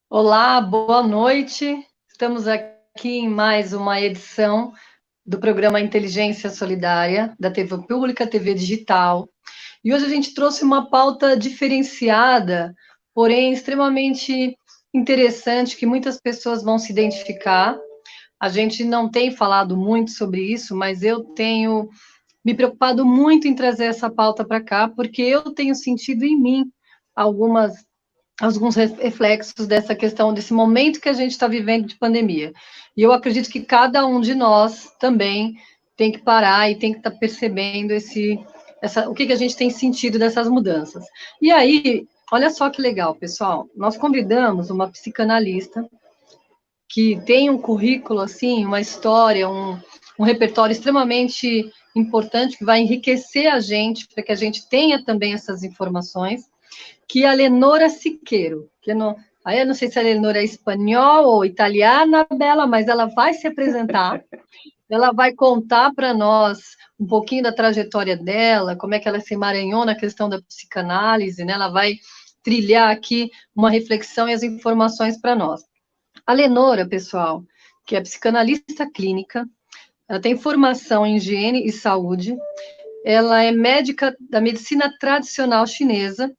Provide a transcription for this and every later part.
Olá, boa noite. Estamos aqui em mais uma edição do programa Inteligência Solidária da TV Pública, TV Digital. E hoje a gente trouxe uma pauta diferenciada, porém extremamente interessante, que muitas pessoas vão se identificar. A gente não tem falado muito sobre isso, mas eu tenho me preocupado muito em trazer essa pauta para cá, porque eu tenho sentido em mim alguns reflexos dessa questão, desse momento que a gente está vivendo de pandemia. E eu acredito que cada um de nós também tem que parar e tem que estar percebendo o que a gente tem sentido dessas mudanças. E aí, olha só que legal, pessoal, nós convidamos uma psicanalista que tem um currículo, assim, uma história, um repertório extremamente importante, que vai enriquecer a gente, para que a gente tenha também essas informações, que é a Lenora Siqueiro, que não, aí eu não sei se a Lenora é espanhol ou italiana, Bela, mas ela vai se apresentar, ela vai contar para nós um pouquinho da trajetória dela, como é que ela se emaranhou na questão da psicanálise, né? Ela vai trilhar aqui uma reflexão e as informações para nós. A Lenora, pessoal, que é psicanalista clínica, ela tem formação em higiene e saúde, ela é médica da medicina tradicional chinesa,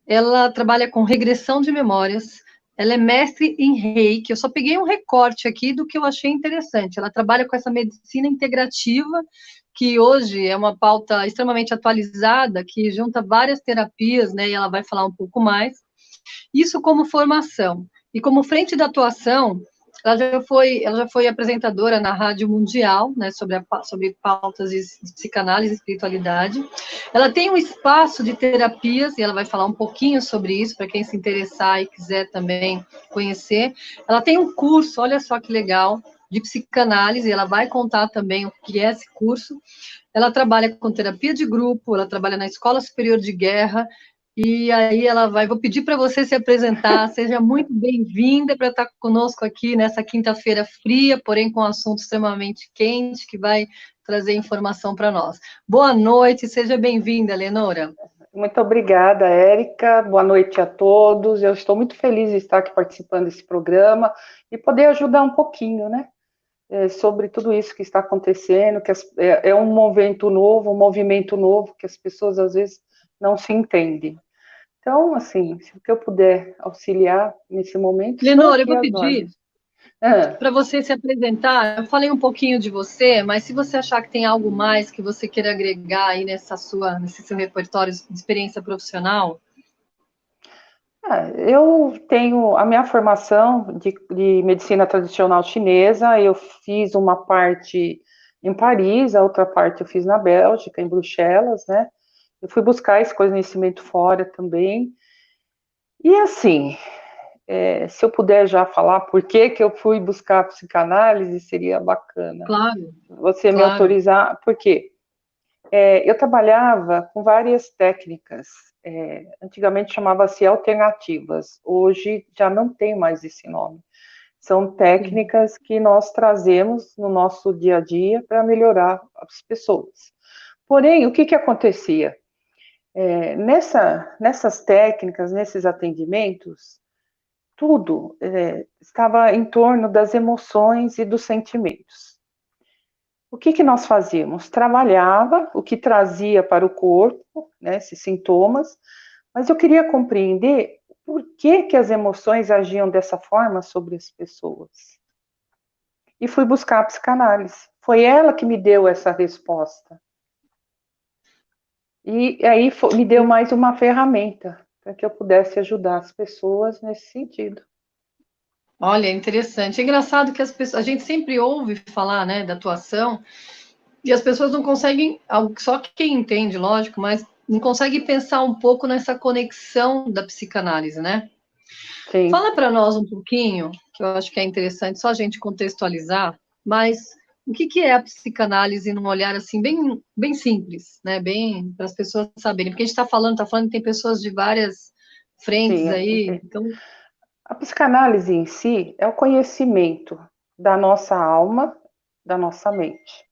ela trabalha com regressão de memórias, ela é mestre em Reiki, eu só peguei um recorte aqui do que eu achei interessante. Ela trabalha com essa medicina integrativa, que hoje é uma pauta extremamente atualizada, que junta várias terapias, né, e ela vai falar um pouco mais. Isso como formação. E como frente da atuação, ela já foi apresentadora na Rádio Mundial, né, sobre pautas de psicanálise e espiritualidade. Ela tem um espaço de terapias, e ela vai falar um pouquinho sobre isso, para quem se interessar e quiser também conhecer. Ela tem um curso, olha só que legal, de psicanálise, ela vai contar também o que é esse curso. Ela trabalha com terapia de grupo, ela trabalha na Escola Superior de Guerra, e aí vou pedir para você se apresentar, seja muito bem-vinda para estar conosco aqui nessa quinta-feira fria, porém com um assunto extremamente quente, que vai trazer informação para nós. Boa noite, seja bem-vinda, Lenora. Muito obrigada, Érica. Boa noite a todos. Eu estou muito feliz de estar aqui participando desse programa e poder ajudar um pouquinho, né, sobre tudo isso que está acontecendo, é um movimento novo, que as pessoas às vezes não se entendem. Então, assim, se o que eu puder auxiliar nesse momento, estou Lenora, eu aqui vou às pedir ordens. Ah, para você se apresentar. Eu falei um pouquinho de você, mas se você achar que tem algo mais que você queira agregar aí nesse seu repertório de experiência profissional. eu tenho a minha formação de medicina tradicional chinesa, eu fiz uma parte em Paris, a outra parte eu fiz na Bélgica, em Bruxelas, né? Eu fui buscar esse conhecimento fora também. E assim, se eu puder já falar por que que eu fui buscar psicanálise, seria bacana. Claro, Você me claro. autorizar, por quê? Eu trabalhava com várias técnicas, antigamente chamava-se alternativas, hoje já não tem mais esse nome. São Sim. técnicas que nós trazemos no nosso dia a dia para melhorar as pessoas. Porém, o que que acontecia? Nessas técnicas, nesses atendimentos, tudo estava em torno das emoções e dos sentimentos. O que que nós fazíamos? Trabalhava o que trazia para o corpo, né, esses sintomas, mas eu queria compreender por que que as emoções agiam dessa forma sobre as pessoas. E fui buscar a psicanálise. Foi ela que me deu essa resposta. E aí me deu mais uma ferramenta para que eu pudesse ajudar as pessoas nesse sentido. Olha, interessante. É engraçado que a gente sempre ouve falar, né, da atuação, e as pessoas não conseguem, só quem entende, lógico, mas não consegue pensar um pouco nessa conexão da psicanálise, né? Sim. Fala para nós um pouquinho, que eu acho que é interessante só a gente contextualizar, mas o que é a psicanálise num olhar assim bem, bem simples, né? Bem para as pessoas saberem, porque a gente está falando que tem pessoas de várias frentes Sim, aí, então, a psicanálise em si é o conhecimento da nossa alma, da nossa mente.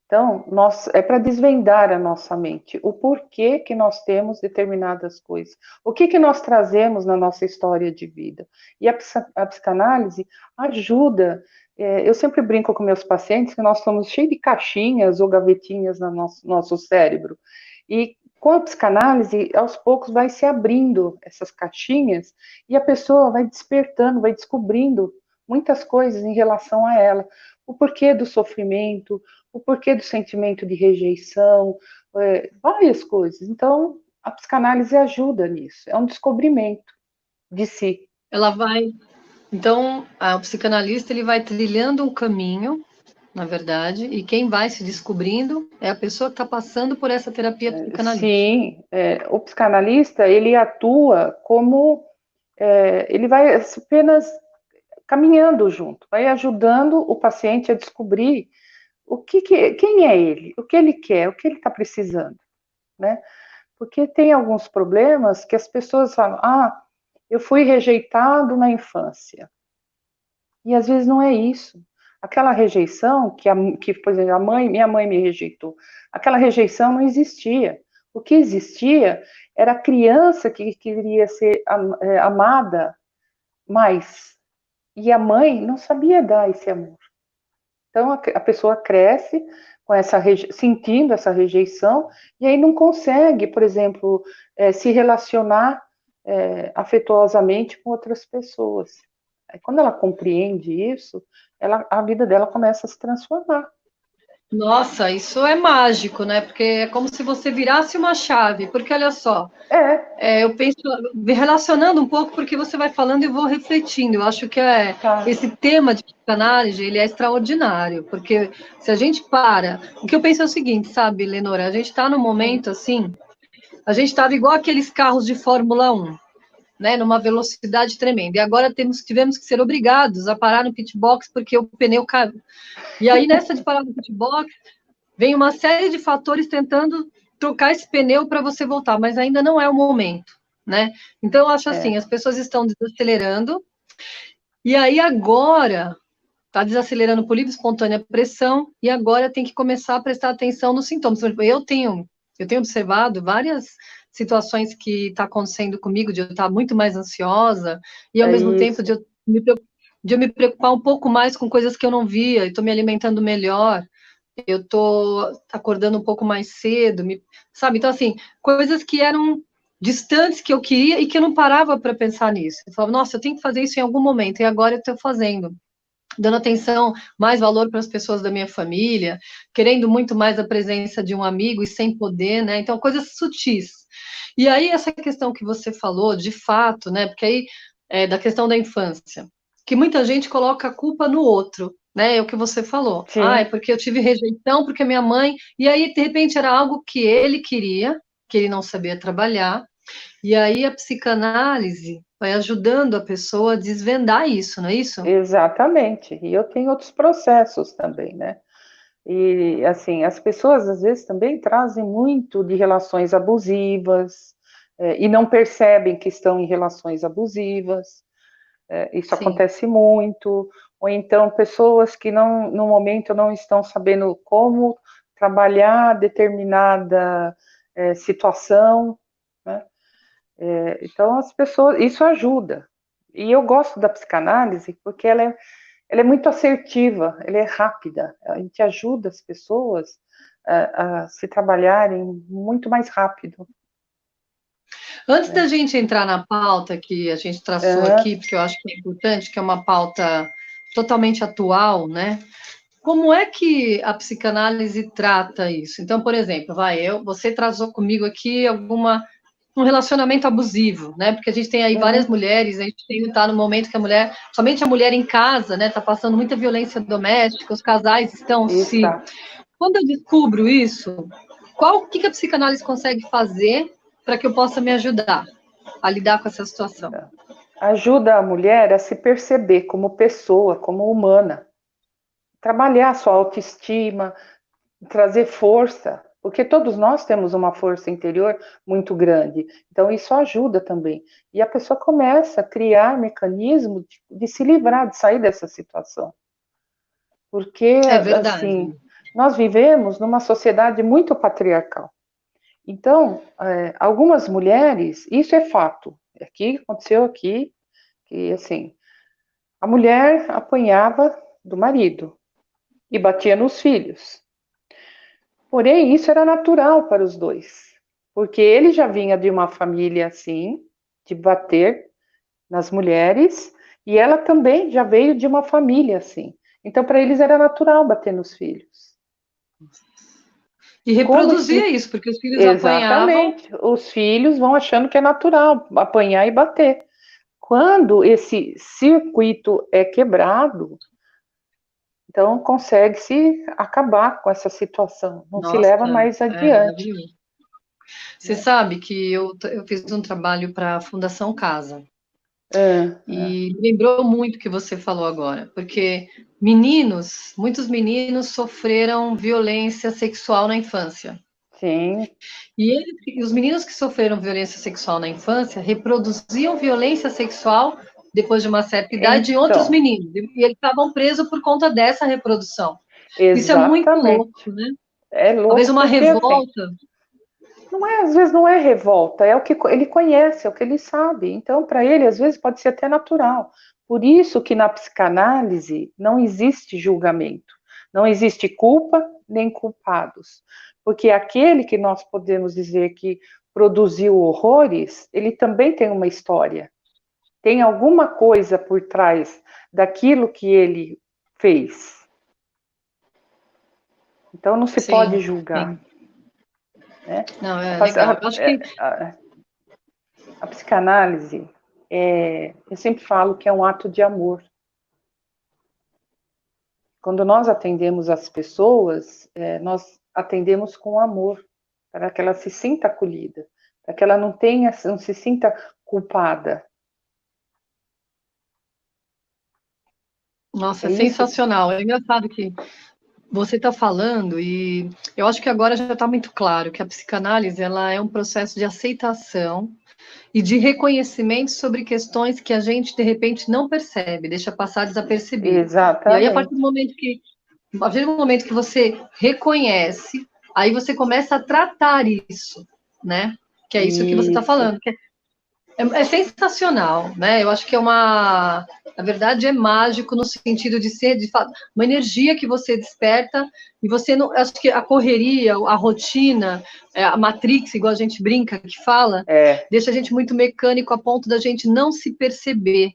Então, é para desvendar a nossa mente, o porquê que nós temos determinadas coisas, o que que nós trazemos na nossa história de vida. E a psicanálise ajuda. Eu sempre brinco com meus pacientes que nós somos cheios de caixinhas ou gavetinhas no nosso cérebro. E com a psicanálise, aos poucos vai se abrindo essas caixinhas e a pessoa vai despertando, vai descobrindo muitas coisas em relação a ela. O porquê do sofrimento, o porquê do sentimento de rejeição, várias coisas. Então, a psicanálise ajuda nisso, é um descobrimento de si. Ela vai. Então, o psicanalista ele vai trilhando um caminho, na verdade, e quem vai se descobrindo é a pessoa que está passando por essa terapia psicanalítica. Sim, o psicanalista, ele atua como, ele vai apenas caminhando junto, vai ajudando o paciente a descobrir quem é ele, o que ele quer, o que ele está precisando, né? Porque tem alguns problemas que as pessoas falam, eu fui rejeitado na infância. E às vezes não é isso. Aquela rejeição que por exemplo, minha mãe me rejeitou. Aquela rejeição não existia. O que existia era a criança que queria ser amada mais. E a mãe não sabia dar esse amor. Então a pessoa cresce com sentindo essa rejeição e aí não consegue, por exemplo, se relacionar afetuosamente com outras pessoas. Aí, quando ela compreende isso, a vida dela começa a se transformar. Nossa, isso é mágico, né? Porque é como se você virasse uma chave. Porque olha só, eu penso, relacionando um pouco, porque você vai falando e eu vou refletindo. Eu acho que Tá. esse tema de psicanálise, ele é extraordinário, porque se a gente para... O que eu penso é o seguinte, sabe, Lenora? A gente está num momento, assim, a gente estava igual aqueles carros de Fórmula 1, né, numa velocidade tremenda. E agora tivemos que ser obrigados a parar no pit box porque o pneu caiu. E aí, nessa de parar no pit box, vem uma série de fatores tentando trocar esse pneu para você voltar, mas ainda não é o momento, né? Então, eu acho assim, as pessoas estão desacelerando, e aí agora está desacelerando por livre e espontânea pressão, e agora tem que começar a prestar atenção nos sintomas. Por exemplo, eu tenho observado várias situações que está acontecendo comigo, de eu estar muito mais ansiosa, e ao mesmo tempo Isso. de eu me preocupar um pouco mais com coisas que eu não via, estou me alimentando melhor, eu estou acordando um pouco mais cedo, sabe? Então, assim, coisas que eram distantes que eu queria e que eu não parava para pensar nisso. Eu falava, nossa, eu tenho que fazer isso em algum momento, e agora eu estou fazendo. Dando atenção, mais valor para as pessoas da minha família, querendo muito mais a presença de um amigo e sem poder, né? Então, coisas sutis. E aí, essa questão que você falou, de fato, né? Porque aí, da questão da infância, que muita gente coloca a culpa no outro, né? É o que você falou. É Sim. porque eu tive rejeição, porque minha mãe. E aí, de repente, era algo que ele queria, que ele não sabia trabalhar. E aí, a psicanálise vai ajudando a pessoa a desvendar isso, não é isso? Exatamente. E eu tenho outros processos também, né? E, assim, as pessoas às vezes também trazem muito de relações abusivas, e não percebem que estão em relações abusivas. Isso Sim. acontece muito. Ou então pessoas que não, no momento não estão sabendo como trabalhar determinada situação, né? Então as pessoas, isso ajuda. E eu gosto da psicanálise porque ela é muito assertiva, ela é rápida, a gente ajuda as pessoas a se trabalharem muito mais rápido. Antes Né? da gente entrar na pauta que a gente traçou aqui, porque eu acho que é importante, que é uma pauta totalmente atual, né? Como é que a psicanálise trata isso? Então, por exemplo, você tratou comigo aqui um relacionamento abusivo, né? Porque a gente tem aí várias mulheres, a gente está no momento que somente a mulher em casa, né, está passando muita violência doméstica, os casais estão se. Exato. Quando eu descubro isso, o que a psicanálise consegue fazer para que eu possa me ajudar a lidar com essa situação? Ajuda a mulher a se perceber como pessoa, como humana, trabalhar a sua autoestima, trazer força, porque todos nós temos uma força interior muito grande, então isso ajuda também. E a pessoa começa a criar mecanismos de se livrar, de sair dessa situação. Porque, É assim, verdade. nós vivemos numa sociedade muito patriarcal. Então, algumas mulheres, isso é fato, aqui aconteceu aqui, que assim, a mulher apanhava do marido e batia nos filhos. Porém, isso era natural para os dois, porque ele já vinha de uma família assim, de bater nas mulheres, e ela também já veio de uma família assim. Então, para eles era natural bater nos filhos. E Como reproduzia se isso, porque os filhos apanhavam. exatamente os filhos vão achando que é natural apanhar e bater. Quando esse circuito é quebrado, então consegue-se acabar com essa situação, não se leva Nossa, mais é adiante. maravilhoso. Você Né? sabe que eu fiz um trabalho para a Fundação Casa. É, é, E lembrou muito o que você falou agora, porque meninos, muitos meninos sofreram violência sexual na infância. sim, E os meninos que sofreram violência sexual na infância reproduziam violência sexual depois de uma certa idade em outros então, meninos. E eles estavam presos por conta dessa reprodução. Isso é muito louco, exatamente. né? É Talvez louco uma porque assim, revolta. não é, às vezes não é revolta, é o que ele conhece, é o que ele sabe. Então, para ele, às vezes pode ser até natural. Por isso que na psicanálise não existe julgamento, não existe culpa nem culpados, porque aquele que nós podemos dizer que produziu horrores, ele também tem uma história, tem alguma coisa por trás daquilo que ele fez. Então não se pode Sim, julgar, sim. né? Não, A, é legal. Eu acho que a psicanálise, eu sempre falo que é um ato de amor. Quando nós atendemos as pessoas, nós atendemos com amor, para que ela se sinta acolhida, para que ela não se sinta culpada. nossa, É é isso? sensacional. É engraçado que você está falando e eu acho que agora já está muito claro que a psicanálise ela é um processo de aceitação e de reconhecimento sobre questões que a gente de repente não percebe, deixa passar desapercebido. E aí Exatamente. a partir do momento que você reconhece, aí você começa a tratar isso, né? Que é isso que você está Isso. falando, que é sensacional, né? Eu acho que na verdade é mágico no sentido de ser, de fato, uma energia que você desperta e você não, acho que a correria, a rotina, a Matrix, igual a gente brinca, que fala, É, deixa a gente muito mecânico a ponto da gente não se perceber,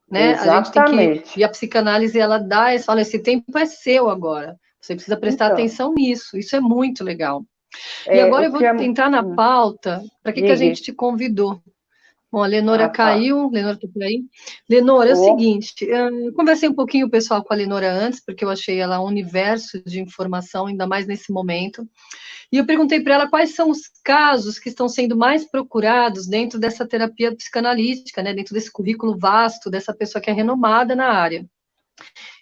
né? A gente tem que, exatamente. e a psicanálise ela dá, fala, esse tempo é seu agora. Você precisa prestar Então, atenção nisso. Isso é muito legal. E agora o eu vou que é. entrar na pauta. Para que a gente Diga. te convidou? Bom, a Lenora Ah, tá. caiu, Lenora está por aí. Lenora, é o Tô. seguinte, eu conversei um pouquinho pessoal com a Lenora antes, porque eu achei ela um universo de informação, ainda mais nesse momento. E eu perguntei para ela quais são os casos que estão sendo mais procurados dentro dessa terapia psicanalítica, né, dentro desse currículo vasto dessa pessoa que é renomada na área.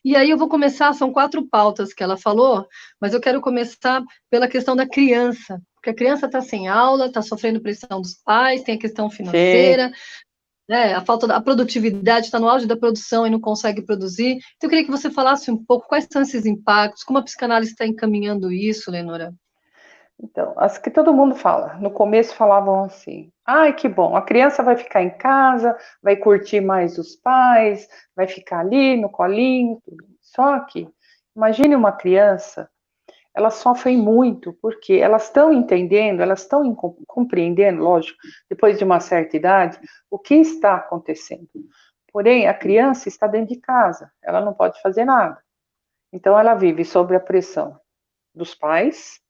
E aí eu vou começar, são 4 pautas que ela falou, mas eu quero começar pela questão da criança, porque a criança está sem aula, está sofrendo pressão dos pais, tem a questão Sim. financeira, né, a falta da produtividade, está no auge da produção e não consegue produzir. Então, eu queria que você falasse um pouco quais são esses impactos, como a psicanálise está encaminhando isso, Lenora. Então, as que todo mundo fala, no começo falavam assim: ai, que bom, a criança vai ficar em casa, vai curtir mais os pais, vai ficar ali no colinho, tudo. Só que, imagine uma criança, elas sofrem muito, porque elas estão entendendo, elas estão compreendendo, lógico, depois de uma certa idade, o que está acontecendo. Porém, a criança está dentro de casa, ela não pode fazer nada. Então, ela vive sob a pressão dos pais,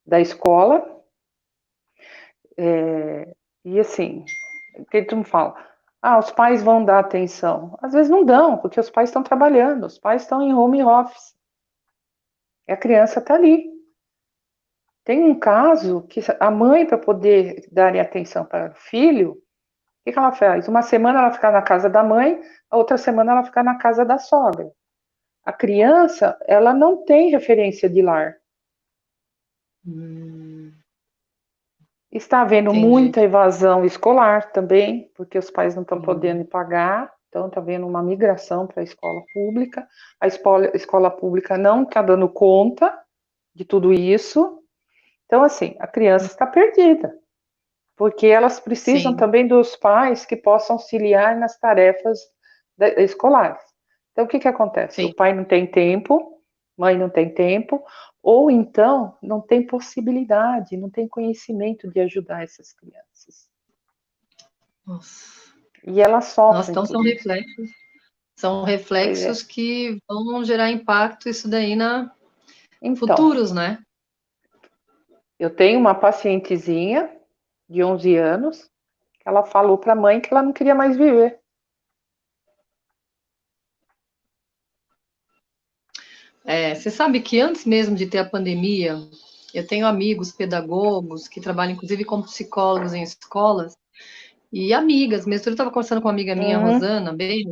da escola. E assim, que tu me fala, os pais vão dar atenção. Às vezes não dão, porque os pais estão trabalhando, os pais estão em home office. E a criança está ali. Tem um caso que a mãe, para poder dar atenção para o filho, o que ela faz? Uma semana ela fica na casa da mãe, a outra semana ela fica na casa da sogra. A criança, ela não tem referência de lar. Está havendo Entendi. muita evasão escolar também, porque os pais não estão podendo Hum. pagar, então está havendo uma migração para a escola pública. A escola pública não está dando conta, de tudo isso. Então, assim, a criança está perdida, porque elas precisam Sim, também dos pais que possam auxiliar nas tarefas escolares. Então, o que que acontece? O sim. pai não tem tempo, mãe não tem tempo, ou então não tem possibilidade, não tem conhecimento de ajudar essas crianças. Nossa. E elas Nossa, sofrem então por isso. são Pois é. reflexos que vão gerar impacto isso daí na Então, futuros, né? eu tenho uma pacientezinha de 11 anos, que ela falou para a mãe que ela não queria mais viver. É, você sabe que antes mesmo de ter a pandemia, eu tenho amigos pedagogos que trabalham inclusive como psicólogos em escolas e amigas mesmo. Eu estava conversando com uma amiga minha, Uhum, Rosana, bem,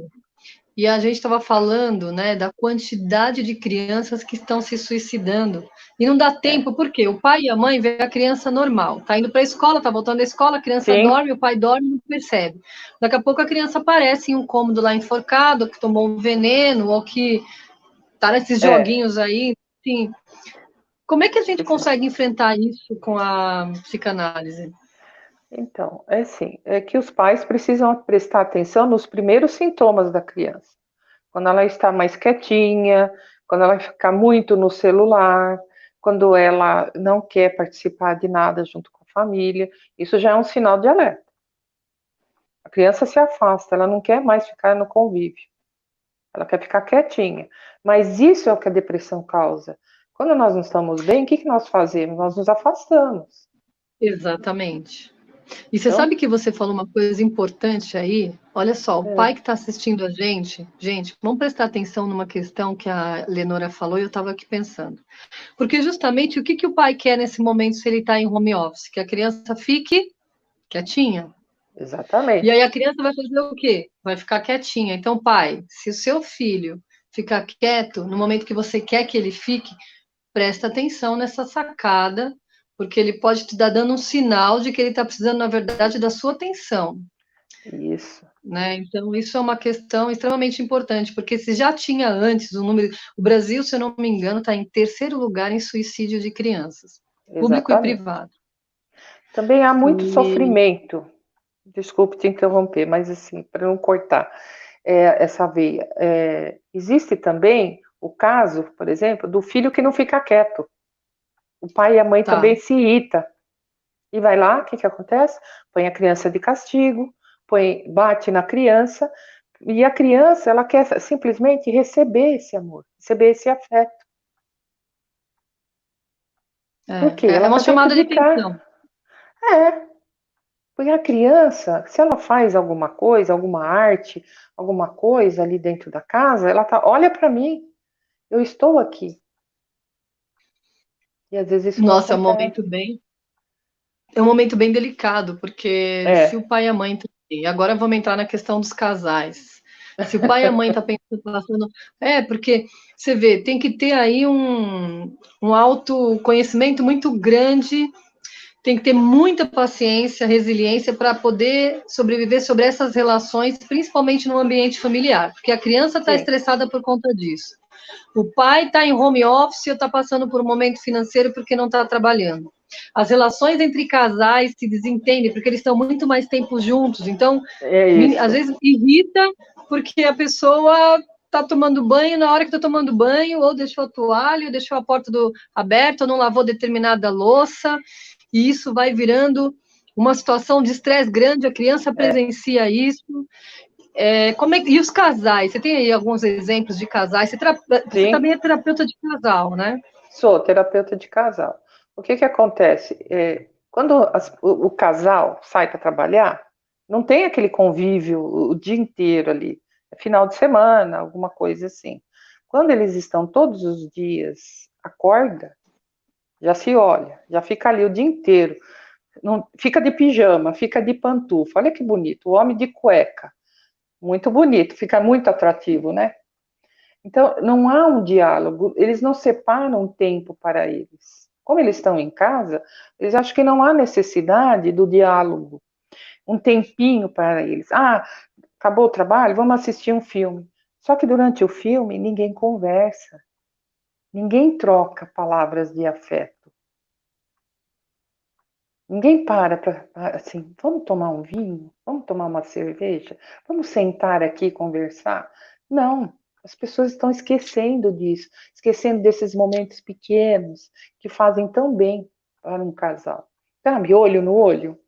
e a gente estava falando, né, da quantidade de crianças que estão se suicidando. E não dá é. tempo, por quê? O pai e a mãe vê a criança normal, tá indo para a escola, tá voltando da escola, a criança Sim, dorme, o pai dorme, não percebe. Daqui a pouco a criança aparece em um cômodo lá enforcado, que tomou um veneno, ou que tá nesses é. joguinhos aí, enfim. Como é que a gente Pois é. consegue enfrentar isso com a psicanálise? Então, é assim, é que os pais precisam prestar atenção nos primeiros sintomas da criança. Quando ela está mais quietinha, quando ela fica muito no celular, quando ela não quer participar de nada junto com a família, isso já é um sinal de alerta. A criança se afasta, ela não quer mais ficar no convívio, ela quer ficar quietinha. Mas isso é o que a depressão causa. Quando nós não estamos bem, o que que nós fazemos? Nós nos afastamos. Exatamente. E você sabe Então, que você falou uma coisa importante aí? Olha só, o pai é, que está assistindo a gente, vamos prestar atenção numa questão que a Lenora falou e eu estava aqui pensando. Porque justamente o que, que o pai quer nesse momento se ele está em home office? Que a criança fique quietinha. E aí exatamente. a criança vai fazer o quê? Vai ficar quietinha. Então, pai, se o seu filho ficar quieto no momento que você quer que ele fique, presta atenção nessa sacada, porque ele pode te dar dando um sinal de que ele está precisando, na verdade, da sua atenção. Isso, Né? Então, isso é uma questão extremamente importante, porque se já tinha antes o número. O Brasil, se eu não me engano, está em terceiro lugar em suicídio de crianças, público e exatamente. privado. Também há muito E sofrimento. Desculpe te interromper, mas assim, para não cortar essa veia, existe também o caso, por exemplo, do filho que não fica quieto. O pai e a mãe tá. também se irritam. E vai lá, o que que acontece? Põe a criança de castigo, bate na criança, e a criança, ela quer simplesmente receber esse amor, receber esse afeto. Por quê? É Ela uma está dentro chamada de de casa. atenção. É, porque a criança, se ela faz alguma coisa, alguma arte, alguma coisa ali dentro da casa, ela tá, olha para mim, eu estou aqui. E às vezes isso não Nossa, acontece. é um momento bem delicado, porque se o É, pai e a mãe também, agora vamos entrar na questão dos casais. Se o pai e a mãe tá pensando, passando, porque você vê, tem que ter aí um autoconhecimento muito grande, tem que ter muita paciência, resiliência para poder sobreviver sobre essas relações, principalmente no ambiente familiar, porque a criança está sim, estressada por conta disso. O pai está em home office ou está passando por um momento financeiro porque não está trabalhando. As relações entre casais se desentendem porque eles estão muito mais tempo juntos. Então, é às isso. vezes irrita porque a pessoa está tomando banho na hora que está tomando banho, ou deixou a toalha, ou deixou a porta aberta, ou não lavou determinada louça, e isso vai virando uma situação de estresse grande, a criança É, presencia isso. E os casais? Você tem aí alguns exemplos de casais? Você sim, também é terapeuta de casal, né? sou terapeuta de casal. O que que acontece? Quando o casal sai para trabalhar, não tem aquele convívio o dia inteiro ali. É final de semana, alguma coisa assim. Quando eles estão todos os dias, acorda, já se olha, já fica ali o dia inteiro. Não, fica de pijama, fica de pantufa. Olha que bonito. O homem de cueca. Muito bonito, fica muito atrativo, né? Então, não há um diálogo, eles não separam tempo para eles. Como eles estão em casa, eles acham que não há necessidade do diálogo, um tempinho para eles. Ah, acabou o trabalho, vamos assistir um filme. Só que durante o filme ninguém conversa, Ninguém troca palavras de afeto. Ninguém para assim, vamos tomar um vinho? Vamos tomar uma cerveja? Vamos sentar aqui e conversar? Não, as pessoas estão esquecendo disso, esquecendo desses momentos pequenos que fazem tão bem para um casal. Sabe, olho no olho,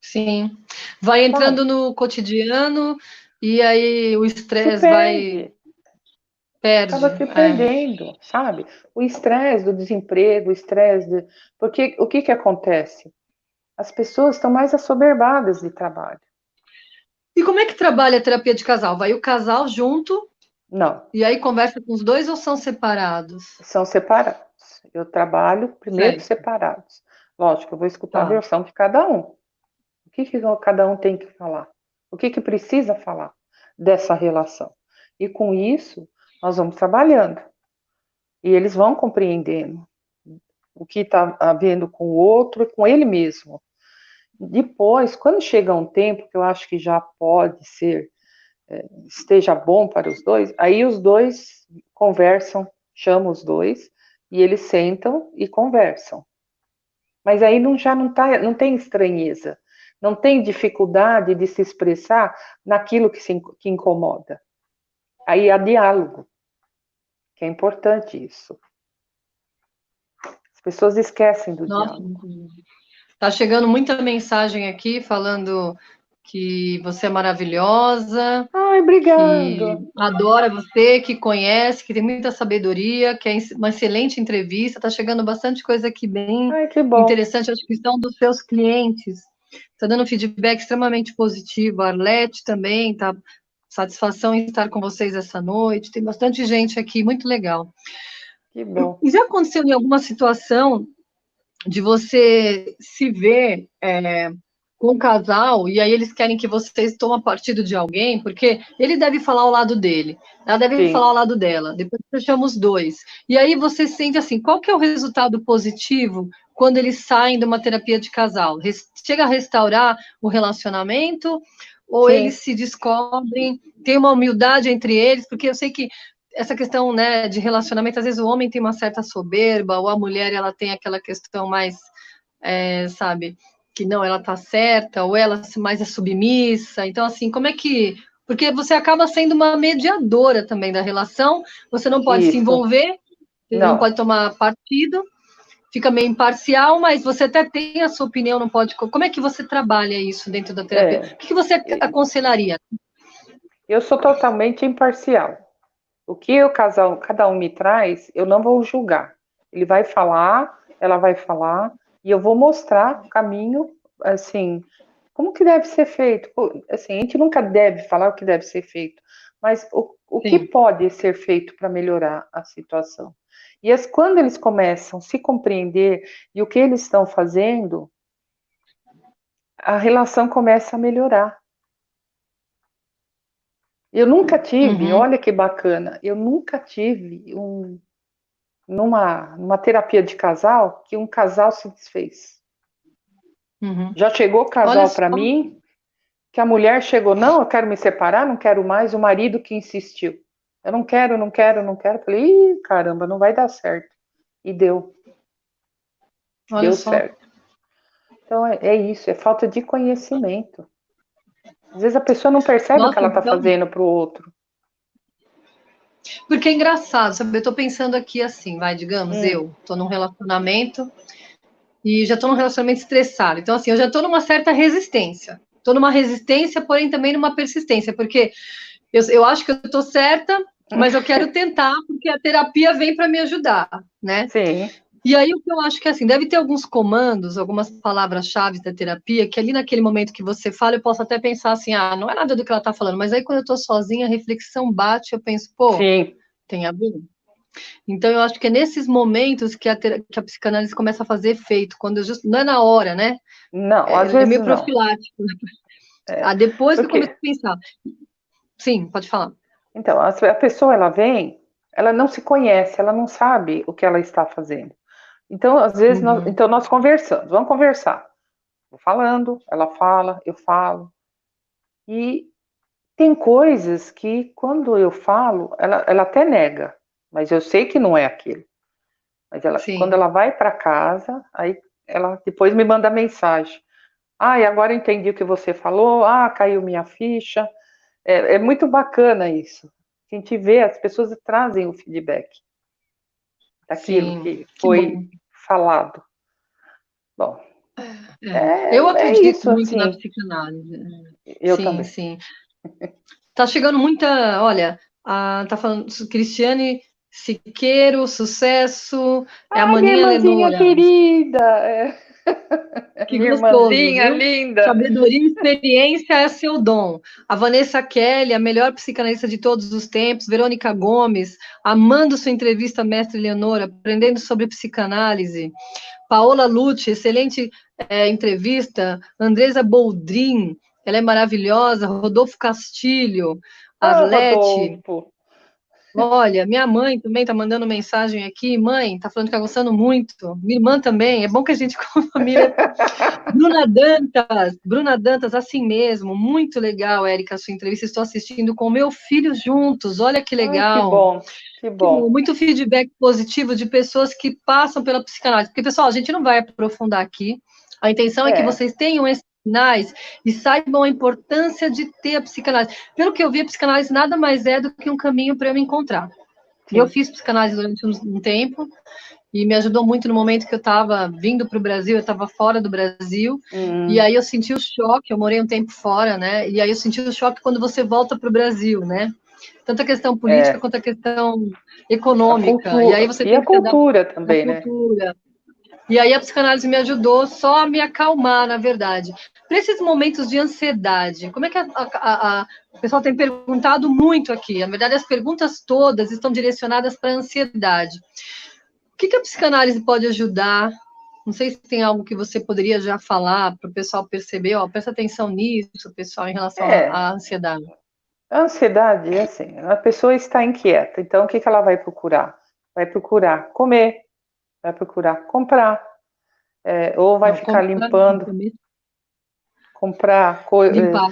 Sim. Vai sabe? entrando no cotidiano e aí o Se estresse vai, perde, acaba perde. se perdendo, sabe? O estresse do desemprego, o estresse de... Porque o que que acontece? As pessoas estão mais assoberbadas de trabalho. E como é que trabalha a terapia de casal? Vai o casal junto Não, e aí conversa com os dois ou são separados? são separados. Eu trabalho primeiro Certo, separados. Lógico, eu vou escutar a tá. versão de cada um. O que que cada um tem que falar? O que que precisa falar dessa relação? E com isso, nós vamos trabalhando. E eles vão compreendendo o que está havendo com o outro e com ele mesmo. Depois, quando chega um tempo que eu acho que já pode ser, esteja bom para os dois, aí os dois conversam, chamam os dois, e eles sentam e conversam. Mas aí já não tem estranheza, não tem dificuldade de se expressar naquilo que incomoda. Aí há diálogo, que é importante isso. As pessoas esquecem do Nossa, diálogo. tá chegando muita mensagem aqui falando que você é maravilhosa, Ai, que obrigado. adora você, que conhece, que tem muita sabedoria, que é uma excelente entrevista. Tá chegando bastante coisa aqui bem Ai, que bom. interessante. Acho que são dos seus clientes. Está dando um feedback extremamente positivo. A Arlete também tá satisfação em estar com vocês essa noite. Tem bastante gente aqui, muito legal. Que bom. E já aconteceu em alguma situação de você se ver com um casal e aí eles querem que vocês tomem partido de alguém, porque ele deve falar o lado dele, ela deve Sim, falar o lado dela, depois você chama os dois. E aí você sente assim, qual que é o resultado positivo quando eles saem de uma terapia de casal? Chega a restaurar o relacionamento ou eles sim, se descobrem, tem uma humildade entre eles, porque eu sei que essa questão, né, de relacionamento, às vezes o homem tem uma certa soberba, ou a mulher ela tem aquela questão mais, sabe, que não, ela tá certa, ou ela mais é submissa. Então, assim, como é que. Porque você acaba sendo uma mediadora também da relação, você não pode se isso. envolver, não Não, pode tomar partido, fica meio imparcial, mas você até tem a sua opinião, não pode. Como é que você trabalha isso dentro da terapia? é. O que você aconselharia? Eu sou totalmente imparcial. O que o casal, cada um me traz, eu não vou julgar. Ele vai falar, ela vai falar, e eu vou mostrar o caminho, assim, como que deve ser feito. Assim, a gente nunca deve falar o que deve ser feito, mas o que Sim. pode ser feito para melhorar a situação. E quando eles começam a se compreender e o que eles estão fazendo, a relação começa a melhorar. Eu nunca tive, Uhum, olha que bacana, eu nunca tive numa terapia de casal que um casal se desfez. uhum. Já chegou Olha casal só. para mim que a mulher chegou, não, eu quero me separar, não quero mais, o marido que insistiu. Eu não quero, não quero, não quero. Falei, ih, caramba, não vai dar certo. E Olha deu só. certo. Então é isso, é falta de conhecimento. Às vezes a pessoa não percebe o que Nossa, ela está então, fazendo para o outro. porque é engraçado, sabe? Eu tô pensando aqui assim, vai, digamos, Hum, eu tô num relacionamento e já tô num relacionamento estressado. Então, assim, eu já tô numa certa resistência. Tô numa resistência, porém também numa persistência, porque eu acho que eu tô certa, mas eu quero tentar, porque a terapia vem para me ajudar, né? sim, E aí o que eu acho que assim, deve ter alguns comandos, algumas palavras-chave da terapia, que ali naquele momento que você fala, eu posso até pensar assim, ah, não é nada do que ela tá falando, mas aí quando eu tô sozinha, a reflexão bate, eu penso, pô, sim. tem a ver? Então eu acho que é nesses momentos que que a psicanálise começa a fazer efeito, quando eu não é na hora, né? Não, às É vezes meio não. profilático. Ah, É, depois que eu comecei porque, a pensar. Sim, pode falar. então, a pessoa, ela vem, ela não se conhece, ela não sabe o que ela está fazendo. Então, às vezes, Uhum, então nós conversamos, vamos conversar. Vou falando, ela fala, eu falo. E tem coisas que, quando eu falo, ela até nega. mas eu sei que não é aquilo. Mas ela, quando sim, ela vai para casa, aí ela depois me manda mensagem. Ah, e agora entendi o que você falou. Ah, caiu minha ficha. É muito bacana isso. A gente vê, as pessoas trazem o feedback daquilo sim, que que foi bom. falado. Bom, É. Eu é acredito isso, muito na assim. psicanálise. Eu Sim, também. sim. Tá chegando muita, olha, tá falando Cristiane Siqueiro, sucesso, é a Ai, minha Maninha irmãzinha Lenora. querida. Que Minha gostoso, irmãzinha viu? linda. Sabedoria e experiência é seu dom. A Vanessa Kelly, a melhor psicanalista de todos os tempos. Verônica Gomes, amando sua entrevista, mestre Leonora, aprendendo sobre psicanálise. Paola Lucci, excelente entrevista. Andresa Boldrin, ela é maravilhosa. Rodolfo Castilho, Ah, Arlete. Rodolfo. Olha, minha mãe também tá mandando mensagem aqui. Mãe, tá falando que tá gostando muito. Minha irmã também. É bom que a gente, como família. Bruna Dantas, assim mesmo. Muito legal, Érica, a sua entrevista. Estou assistindo com meu filho juntos. Olha que Ai, que legal. bom, que Que bom, bom. muito feedback positivo de pessoas que passam pela psicanálise. Porque, pessoal, a gente não vai aprofundar aqui. A intenção é que É, vocês tenham esses sinais e saibam a importância de ter a psicanálise. Pelo que eu vi, a psicanálise nada mais é do que um caminho para eu me encontrar. E eu sim. fiz psicanálise durante um tempo e me ajudou muito no momento que eu estava vindo para o Brasil, eu estava fora do Brasil, e Hum, aí eu senti o choque, eu morei um tempo fora, né? E aí eu senti o choque quando você volta para o Brasil, né? Tanto a questão política é. quanto a questão A econômica. E aí cultura, você e tem a que se adaptar cultura à também, né? cultura. E aí a psicanálise me ajudou só a me acalmar, na verdade. Para esses momentos de ansiedade, como é que o pessoal tem perguntado muito aqui? Na verdade, as perguntas todas estão direcionadas para a ansiedade. O que a psicanálise pode ajudar? Não sei se tem algo que você poderia já falar para o pessoal perceber, ó, presta atenção nisso, pessoal, em relação É, à ansiedade. a ansiedade é assim, a pessoa está inquieta, então o que que ela vai procurar? Vai procurar comer, vai procurar comprar, ou vai Não, ficar comprar, limpando, comprar, limpar.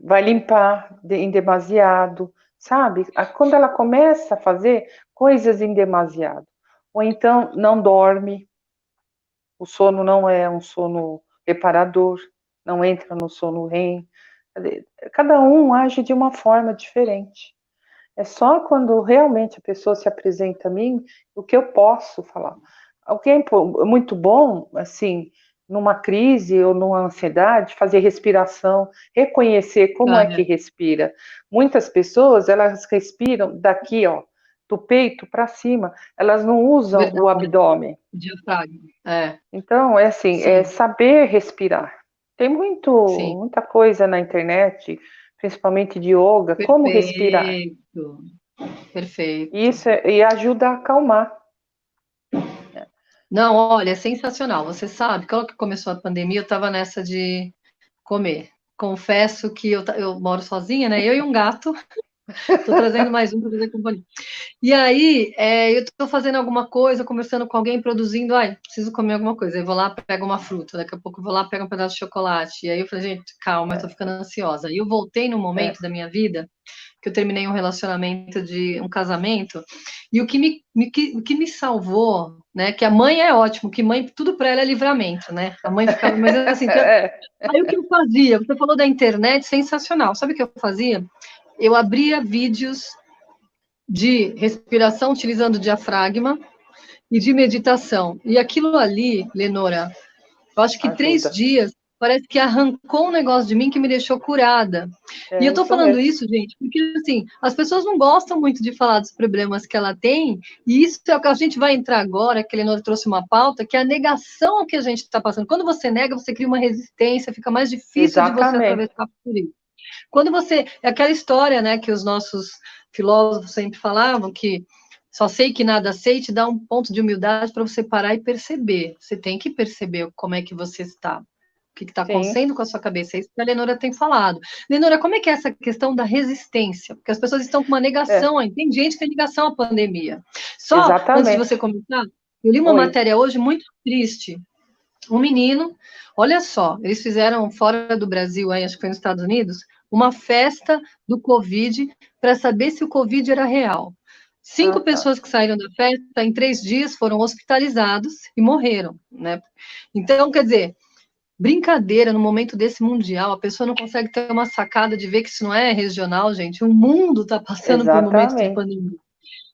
vai limpar em demasiado, sabe? Quando ela começa a fazer coisas em demasiado, ou então não dorme, o sono não é um sono reparador, não entra no sono REM. Cada um age de uma forma diferente. É só quando realmente a pessoa se apresenta a mim o que eu posso falar. Alguém muito bom, assim, numa crise ou numa ansiedade, fazer respiração, reconhecer como é que respira. Muitas pessoas, elas respiram daqui, ó, do peito para cima, elas não usam o Verdade, abdômen. diafragma. É, Então, é assim, é sim, saber respirar. Tem sim. muita coisa na internet, principalmente de yoga, como respirar. Perfeito, perfeito. E ajuda a acalmar. Não, olha, é sensacional. Você sabe, quando que começou a pandemia, eu estava nessa de comer. Confesso que eu moro sozinha, né? Eu e um gato. Estou trazendo mais um para fazer companhia. E aí, eu estou fazendo alguma coisa, conversando com alguém, produzindo, preciso comer alguma coisa. Aí eu vou lá, pego uma fruta, daqui a pouco eu vou lá, pego um pedaço de chocolate. E aí eu falei, gente, calma, eu tô ficando ansiosa. E eu voltei num É, momento da minha vida que eu terminei um relacionamento de um casamento, e o que me salvou, né? Que a mãe é ótimo, que mãe, tudo para ela é livramento, né? A mãe ficava, mas assim, então, é, aí o que eu fazia? Você falou da internet, sensacional. Sabe o que eu fazia? Eu abria vídeos de respiração utilizando o diafragma e de meditação. E aquilo ali, Lenora, eu acho que 3 ajuda. dias parece que arrancou um negócio de mim que me deixou curada. E eu É tô isso falando mesmo. isso, gente, porque assim, as pessoas não gostam muito de falar dos problemas que ela tem, e isso é o que a gente vai entrar agora, que a Lenora trouxe uma pauta, que é a negação que a gente está passando. Quando você nega, você cria uma resistência, fica mais difícil de você Exatamente. atravessar por isso. Quando você. É aquela história, né, que os nossos filósofos sempre falavam, que só sei que nada sei, te dá um ponto de humildade para você parar e perceber. Você tem que perceber como é que você está. O que está Sim, acontecendo com a sua cabeça? É isso que a Lenora tem falado. Lenora, como é que é essa questão da resistência? Porque as pessoas estão com uma é, negação. Tem gente que tem negação à pandemia. Só antes de exatamente. você comentar, eu li uma Oi. matéria hoje muito triste. Um menino, olha só, eles fizeram fora do Brasil, aí, acho que foi nos Estados Unidos, uma festa do Covid para saber se o Covid era real. 5 tá. pessoas que saíram da festa, em 3 dias, foram hospitalizados e morreram, né? Então, quer dizer, brincadeira, no momento desse mundial, a pessoa não consegue ter uma sacada de ver que isso não é regional, gente. O mundo está passando por um momento de Exatamente. pandemia.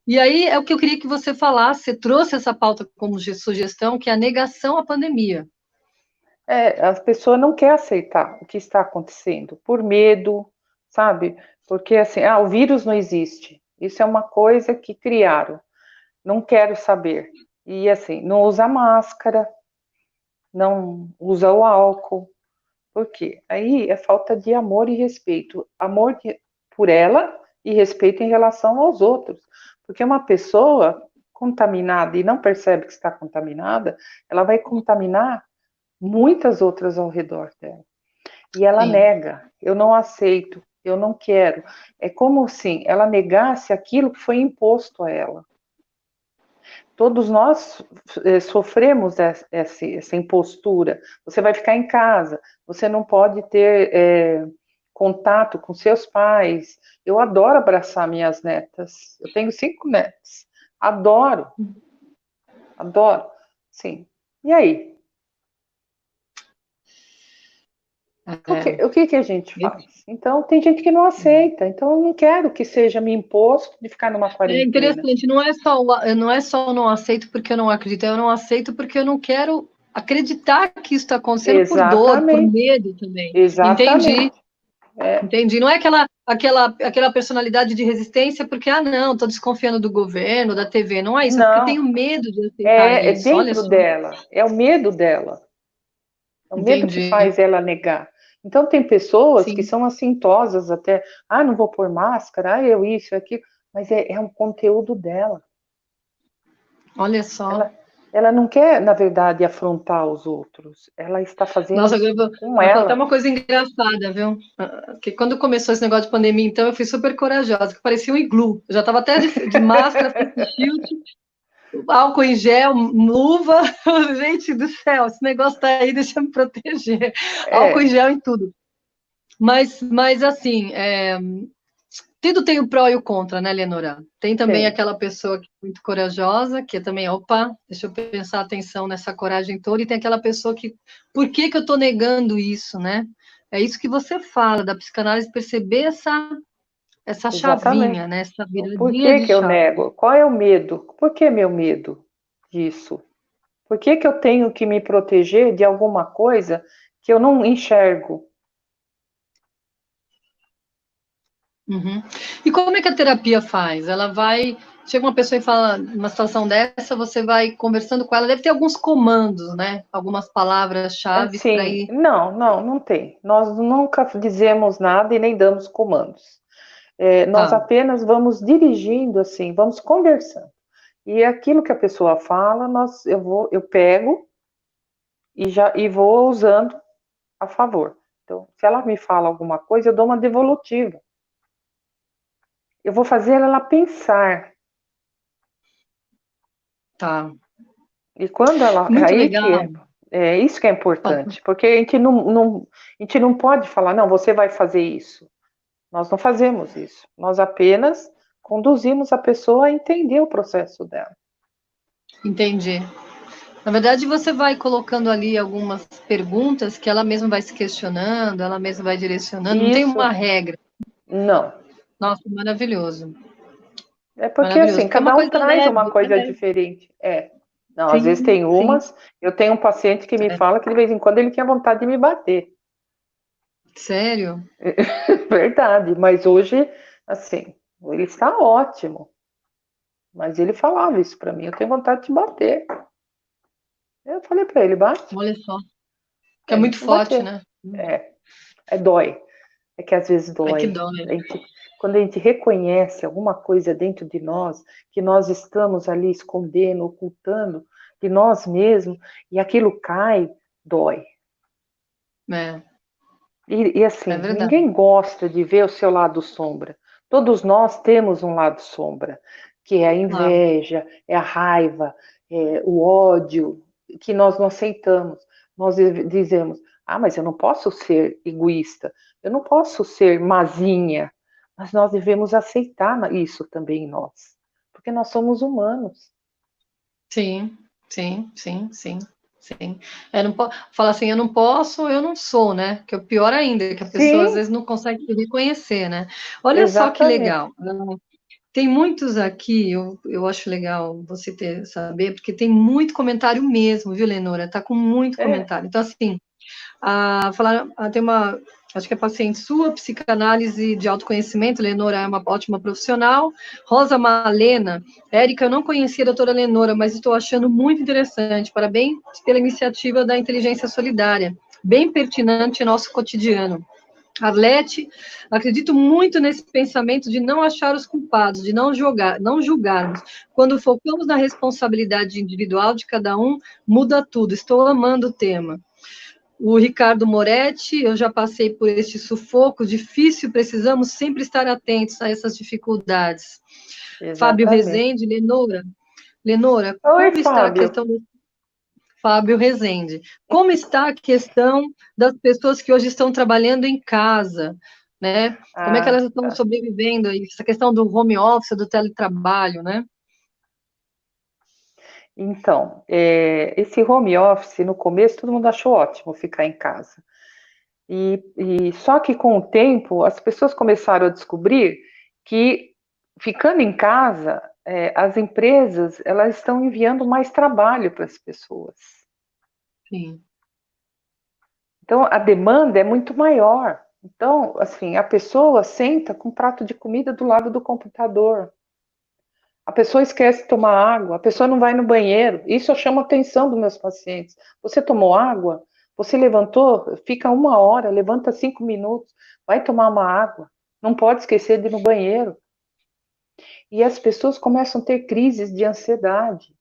E aí é o que eu queria que você falasse, você trouxe essa pauta como sugestão, que é a negação à pandemia. A pessoa não quer aceitar o que está acontecendo, por medo, sabe? Porque assim, o vírus não existe. Isso é uma coisa que criaram. Não quero saber. E assim, não usa máscara, não usa o álcool. Por quê? Aí é falta de amor e respeito. Por ela e respeito em relação aos outros. Porque uma pessoa contaminada e não percebe que está contaminada, ela vai contaminar muitas outras ao redor dela. E ela Sim. nega, eu não aceito, eu não quero. É como se ela negasse aquilo que foi imposto a ela. Todos nós sofremos essa impostura. Você vai ficar em casa, você não pode ter contato com seus pais. Eu adoro abraçar minhas netas. Eu tenho 5 netas. Adoro, adoro. Sim. E aí? É, O que que a gente faz? Então, tem gente que não aceita. Então, eu não quero que seja me imposto de ficar numa é quarentena. interessante, não é só eu não aceito porque eu não acredito, eu não aceito porque eu não quero acreditar que isso está acontecendo por dor, por Exatamente, medo também. Entendi, exatamente. É, entendi. Não é aquela personalidade de resistência porque, não, estou desconfiando do governo, da TV. Não é isso, é porque eu não, tenho medo de aceitar é isso. Olha dentro só, dela, é o medo dela, é o medo que entendi. faz ela negar. Então, tem pessoas que Sim, são assintosas até, não vou pôr máscara, eu isso, aquilo, mas é um conteúdo dela. olha só. Ela, ela não quer, na verdade, afrontar os outros, ela está fazendo Nossa, agora com vou falar até ela. uma coisa engraçada, viu? Que quando começou esse negócio de pandemia, então, eu fui super corajosa, que parecia um iglu. Eu já estava até de máscara, face shield, álcool em gel, luva. Gente do céu, esse negócio tá aí, deixa eu me proteger. Álcool em É, gel em tudo. Mas assim, tudo tem o pró e o contra, né, Leonora? Tem também tem, aquela pessoa que é muito corajosa, que é também, opa, deixa eu prestar atenção nessa coragem toda, e tem aquela pessoa que, por que que eu estou negando isso, né? É isso que você fala, da psicanálise, perceber essa exatamente. chavinha, né? Essa Por viradinha que de que eu chave. nego? Qual é o medo? Por que meu medo disso? Por que que eu tenho que me proteger de alguma coisa que eu não enxergo? Uhum. E como é que a terapia faz? Ela vai. Chega uma pessoa e fala, numa situação dessa, você vai conversando com ela, deve ter alguns comandos, né? Algumas palavras-chave para Assim, ir. não tem. Nós nunca dizemos nada e nem damos comandos. Nós Tá. apenas vamos dirigindo, assim, vamos conversando. E aquilo que a pessoa fala, eu pego e vou usando a favor. Então, se ela me fala alguma coisa, eu dou uma devolutiva. Eu vou fazer ela pensar. Tá. E quando ela. Muito Aí que legal. é isso que é importante, porque a gente não pode falar, não, você vai fazer isso. Nós não fazemos isso. Nós apenas conduzimos a pessoa a entender o processo dela. Entendi. Na verdade, você vai colocando ali algumas perguntas que ela mesma vai se questionando, ela mesma vai direcionando, não tem uma Isso, regra. não. Nossa, maravilhoso. É porque Maravilhoso, assim, porque é uma cada um coisa traz uma leve, é coisa leve. diferente. Não, às vezes Sim, tem sim. umas. Eu tenho um paciente que me fala que de vez em quando ele tinha vontade de me bater. Sério? Verdade, mas hoje, assim, ele está ótimo. Mas ele falava isso para mim, eu tenho vontade de te bater. Eu falei para ele, bate. Olha só. Que é muito Vou forte, bater. né? Dói. É que às vezes Ai, que dói. dó, né? Quando a gente reconhece alguma coisa dentro de nós, que nós estamos ali escondendo, ocultando de nós mesmos, e aquilo cai, dói. É, E é assim, verdade. ninguém gosta de ver o seu lado sombra. Todos nós temos um lado sombra, que é a Claro. inveja, é a raiva, é o ódio, que nós não aceitamos. Nós dizemos, mas eu não posso ser egoísta, eu não posso ser mazinha, mas nós devemos aceitar isso também em nós. porque nós somos humanos. Sim, sim, sim, sim, sim. Não fala assim, eu não posso, eu não sou, né? Que é o pior ainda, que a pessoa às Sim, vezes não consegue se reconhecer, né? Olha só que exatamente. legal. Tem muitos aqui, eu acho legal você saber, porque tem muito comentário mesmo, viu, Lenora? Tá com muito É. comentário. Então, assim, tem uma, acho que é paciente sua, psicanálise de autoconhecimento, Lenora é uma ótima profissional. Rosa Malena, Érica, eu não conhecia a doutora Lenora, mas estou achando muito interessante. Parabéns pela iniciativa da Inteligência Solidária, bem pertinente ao nosso cotidiano. Arlete, acredito muito nesse pensamento de não achar os culpados, de não julgarmos. Quando focamos na responsabilidade individual de cada um, muda tudo. Estou amando o tema. O Ricardo Moretti, eu já passei por este sufoco difícil, precisamos sempre estar atentos a essas dificuldades. Fábio Exatamente. Rezende, Lenora, Oi, como está a Fábio. questão Fábio Rezende. Como está a questão das pessoas que hoje estão trabalhando em casa, né? Como é que Ah, elas estão tá. sobrevivendo aí? Essa questão do home office, do teletrabalho, né? Então, esse home office, no começo, todo mundo achou ótimo ficar em casa. E só que com o tempo, as pessoas começaram a descobrir que, ficando em casa, as empresas elas estão enviando mais trabalho para as pessoas. Sim. Então, a demanda é muito maior. Então, assim, a pessoa senta com um prato de comida do lado do computador. A pessoa esquece de tomar água, a pessoa não vai no banheiro. Isso eu chamo a atenção dos meus pacientes. Você tomou água? Você levantou? Fica 1 hora, levanta 5 minutos, vai tomar uma água. Não pode esquecer de ir no banheiro. E as pessoas começam a ter crises de ansiedade,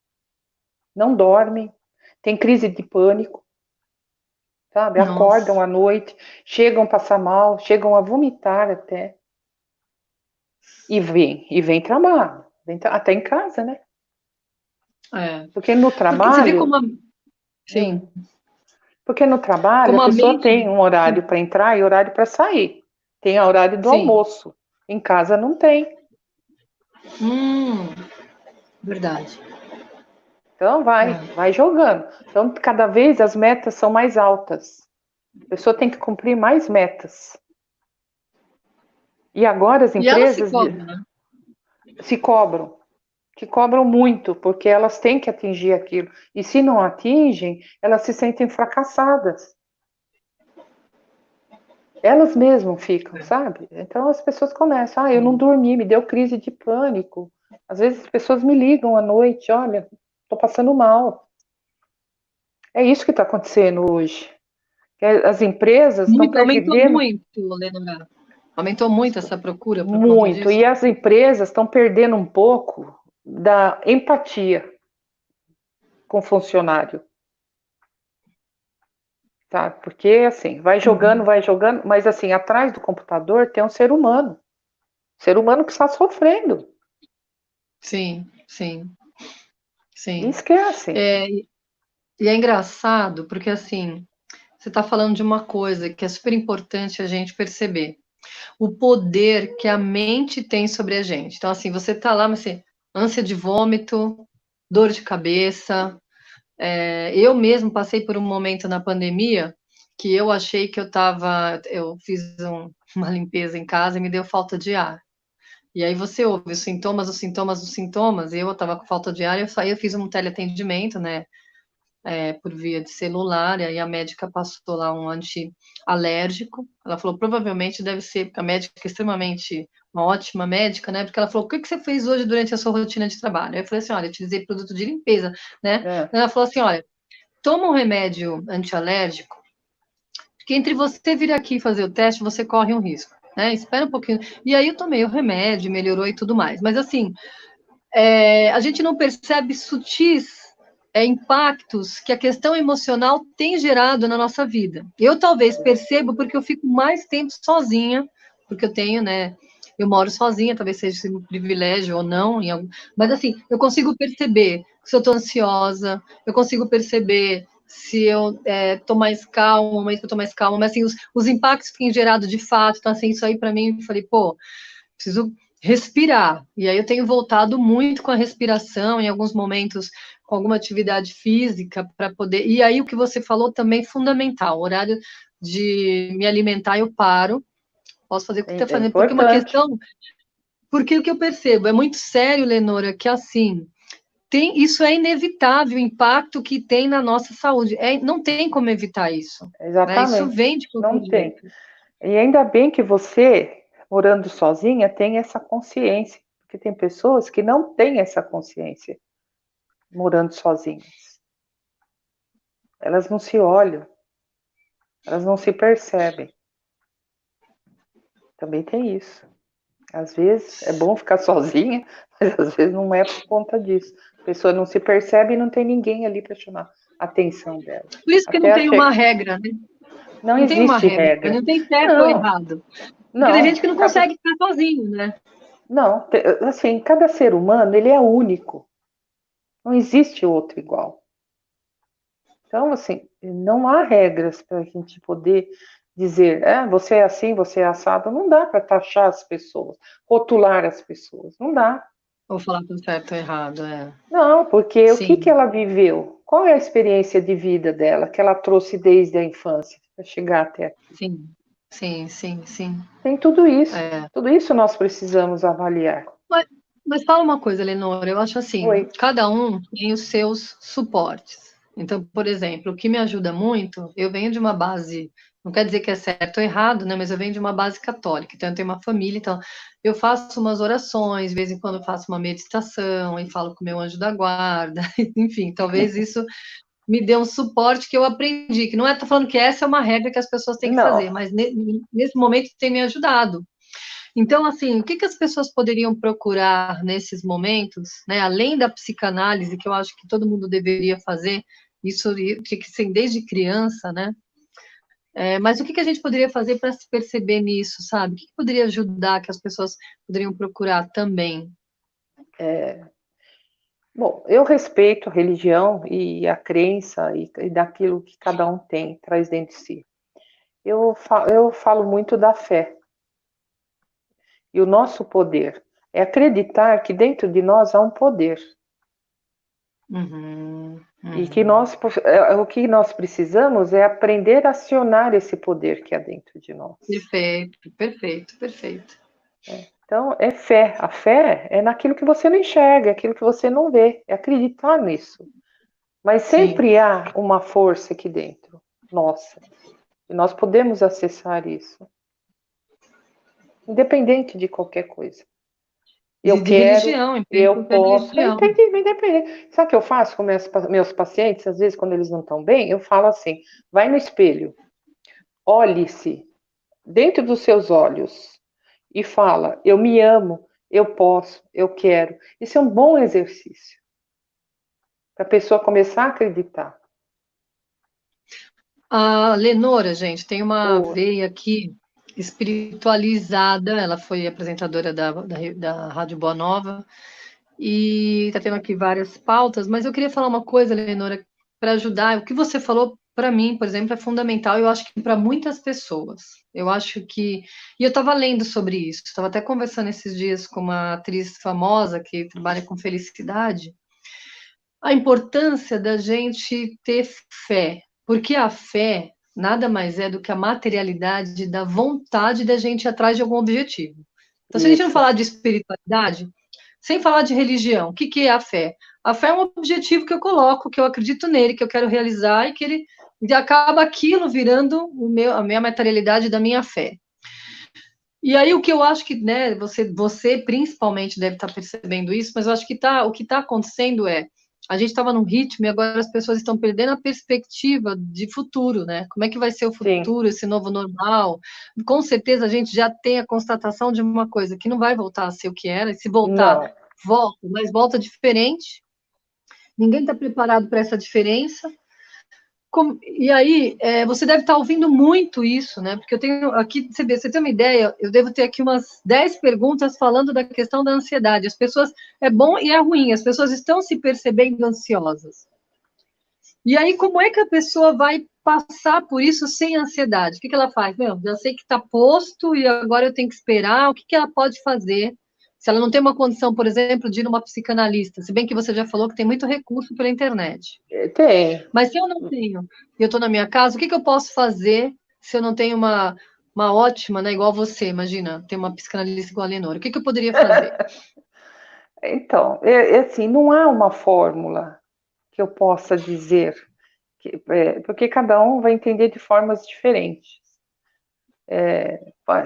não dormem, tem crise de pânico, sabe? Acordam Nossa. à noite, chegam a passar mal, chegam a vomitar até. E vem trabalho, até em casa, né? É. Porque no Porque você vê trabalho, sim, hum, porque no trabalho a como a pessoa mente. tem um horário para entrar e horário para sair. Tem a horário do Sim. almoço. Em casa não tem. Hum, verdade. Então É. vai jogando. Então cada vez as metas são mais altas. A pessoa tem que cumprir mais metas. E agora as E ela se empresas cobra, né? se cobram, se cobram muito, porque elas têm que atingir aquilo. E se não atingem, elas se sentem fracassadas. Elas mesmas ficam, sabe? Então as pessoas começam, eu não dormi, me deu crise de pânico. Às vezes as pessoas me ligam à noite, olha, estou passando mal. É isso que está acontecendo hoje. As empresas estão Muito, aumentou perdendo muito, Lenora. Aumentou muito essa procura por conta muito, disso? e as empresas estão perdendo um pouco da empatia com o funcionário, tá? Porque assim, Uhum. vai jogando, mas assim, atrás do computador tem um ser humano que está sofrendo. Sim, sim, E sim. esquece. É, e é engraçado, porque assim, você está falando de uma coisa que é super importante a gente perceber. O poder que a mente tem sobre a gente. Então, assim, você está lá, mas assim, ânsia de vômito, dor de cabeça. Eu mesmo passei por um momento na pandemia que eu achei que eu fiz uma limpeza em casa e me deu falta de ar. E aí você ouve os sintomas, os sintomas, os sintomas, e eu estava com falta de ar, eu saí, eu fiz um teleatendimento, né, por via de celular, e aí a médica passou lá um antialérgico, ela falou, provavelmente deve ser, porque a médica é extremamente uma ótima médica, né, porque ela falou, o que você fez hoje durante a sua rotina de trabalho? Aí eu falei assim, olha, eu utilizei produto de limpeza, né, É. ela falou assim, olha, toma um remédio antialérgico, porque entre você vir aqui fazer o teste, você corre um risco, né, espera um pouquinho, e aí eu tomei o remédio, melhorou e tudo mais, mas assim, a gente não percebe sutis impactos que a questão emocional tem gerado na nossa vida. Eu talvez perceba porque eu fico mais tempo sozinha, porque eu tenho, né? Eu moro sozinha, talvez seja um privilégio ou não, mas assim, eu consigo perceber se eu estou ansiosa, eu consigo perceber se eu estou mais calma, um momento que eu estou mais calma, mas assim, os impactos que tem gerado de fato, então assim, isso aí para mim, eu falei, pô, preciso respirar. E aí eu tenho voltado muito com a respiração, em alguns momentos com alguma atividade física, para poder. E aí o que você falou também é fundamental, o horário de me alimentar, eu paro, posso fazer o que está É fazendo, porque uma importante. questão. Porque o que eu percebo é muito sério, Lenora, que assim. Isso é inevitável, o impacto que tem na nossa saúde. Não tem como evitar isso. Né? Isso Exatamente. vem de qualquer Não tem. jeito. E ainda bem que você, morando sozinha, tem essa consciência, porque tem pessoas que não têm essa consciência morando sozinhas. Elas não se olham, elas não se percebem. Também tem isso. Às vezes é bom ficar sozinha, mas às vezes não é por conta disso. A pessoa não se percebe e não tem ninguém ali para chamar a atenção dela. Por isso que não Até tem uma achei. regra, né? Não Não tem uma existe regra, regra. não tem certo ou Não, errado. Porque tem gente não. que não consegue ficar sozinho, né? Não, assim, cada ser humano ele é único. Não existe outro igual. Então, assim, não há regras para a gente poder dizer, você é assim, você é assado. Não dá para taxar as pessoas, rotular as pessoas. Não dá. Vou falar com certo ou errado, é. Não, porque o que Sim, ela viveu? Qual é a experiência de vida dela que ela trouxe desde a infância para chegar até aqui? sim, sim, sim, sim. Tem tudo isso. É. Tudo isso nós precisamos avaliar. Mas, mas fala uma coisa, Lenora, eu acho assim, Oi. cada um tem os seus suportes. Então, por exemplo, o que me ajuda muito, eu venho de uma base, não quer dizer que é certo ou errado, né? Mas eu venho de uma base católica, então eu tenho uma família, então eu faço umas orações, de vez em quando eu faço uma meditação e falo com o meu anjo da guarda, enfim, talvez isso me dê um suporte que eu aprendi, que não é, tô falando que essa é uma regra que as pessoas têm que Não, fazer, mas nesse momento tem me ajudado. Então, assim, o que que as pessoas poderiam procurar nesses momentos, né? Além da psicanálise, que eu acho que todo mundo deveria fazer, isso tinha que ser desde criança, né? Mas o que que a gente poderia fazer para se perceber nisso, sabe? O que que poderia ajudar que as pessoas poderiam procurar também? bom, eu respeito a religião e a crença e daquilo que cada um tem, traz dentro de si. Eu falo muito da fé e o nosso poder. É acreditar que dentro de nós há um poder Uhum, e que uhum. o que nós precisamos é aprender a acionar esse poder que há dentro de nós. Perfeito, perfeito, perfeito. Então, é fé. A fé é naquilo que você não enxerga, é aquilo que você não vê, é acreditar nisso. Mas Sim. sempre há uma força aqui dentro, nossa, e nós podemos acessar isso, independente de qualquer coisa. Eu De quero, religião, em eu qualquer posso, religião. independente. Sabe o que eu faço com meus pacientes? Às vezes, quando eles não estão bem, eu falo assim: vai no espelho, olhe-se dentro dos seus olhos e fala: eu me amo, eu posso, eu quero. Isso é um bom exercício para a pessoa começar a acreditar. A Lenora, gente, tem uma Boa. veia aqui espiritualizada. Ela foi apresentadora da Rádio Boa Nova e está tendo aqui várias pautas. Mas eu queria falar uma coisa, Lenora, para ajudar. O que você falou, para mim, por exemplo, é fundamental. Eu acho que para muitas pessoas. Eu acho que. E eu estava lendo sobre isso, estava até conversando esses dias com uma atriz famosa que trabalha com felicidade. A importância da gente ter fé, porque a fé nada mais é do que a materialidade da vontade da gente ir atrás de algum objetivo. Então, se a gente não Isso. falar de espiritualidade, sem falar de religião, o que que é a fé? A fé é um objetivo que eu coloco, que eu acredito nele, que eu quero realizar e que ele e acaba aquilo virando a minha materialidade da minha fé. E aí o que eu acho que, né, você principalmente deve estar percebendo isso, mas eu acho que o que está acontecendo é a gente estava num ritmo e agora as pessoas estão perdendo a perspectiva de futuro, né? Como é que vai ser o Sim. futuro, esse novo normal? Com certeza a gente já tem a constatação de uma coisa, que não vai voltar a ser o que era, e se voltar, Não. volta, mas volta diferente. Ninguém está preparado para essa diferença. E aí, você deve estar ouvindo muito isso, né? Porque eu tenho aqui, você tem uma ideia, eu devo ter aqui umas 10 perguntas falando da questão da ansiedade. As pessoas, é bom e é ruim, as pessoas estão se percebendo ansiosas. E aí, como é que a pessoa vai passar por isso sem ansiedade? O que ela faz? Meu, já sei que está posto e agora eu tenho que esperar. O que ela pode fazer Se ela não tem uma condição, por exemplo, de ir numa psicanalista, se bem que você já falou que tem muito recurso pela internet. Tem. Mas se eu não tenho, e eu estou na minha casa, o que eu posso fazer se eu não tenho uma ótima, né, igual você, imagina, ter uma psicanalista igual a Lenora? O que eu poderia fazer? Então, assim, não há uma fórmula que eu possa dizer, porque cada um vai entender de formas diferentes.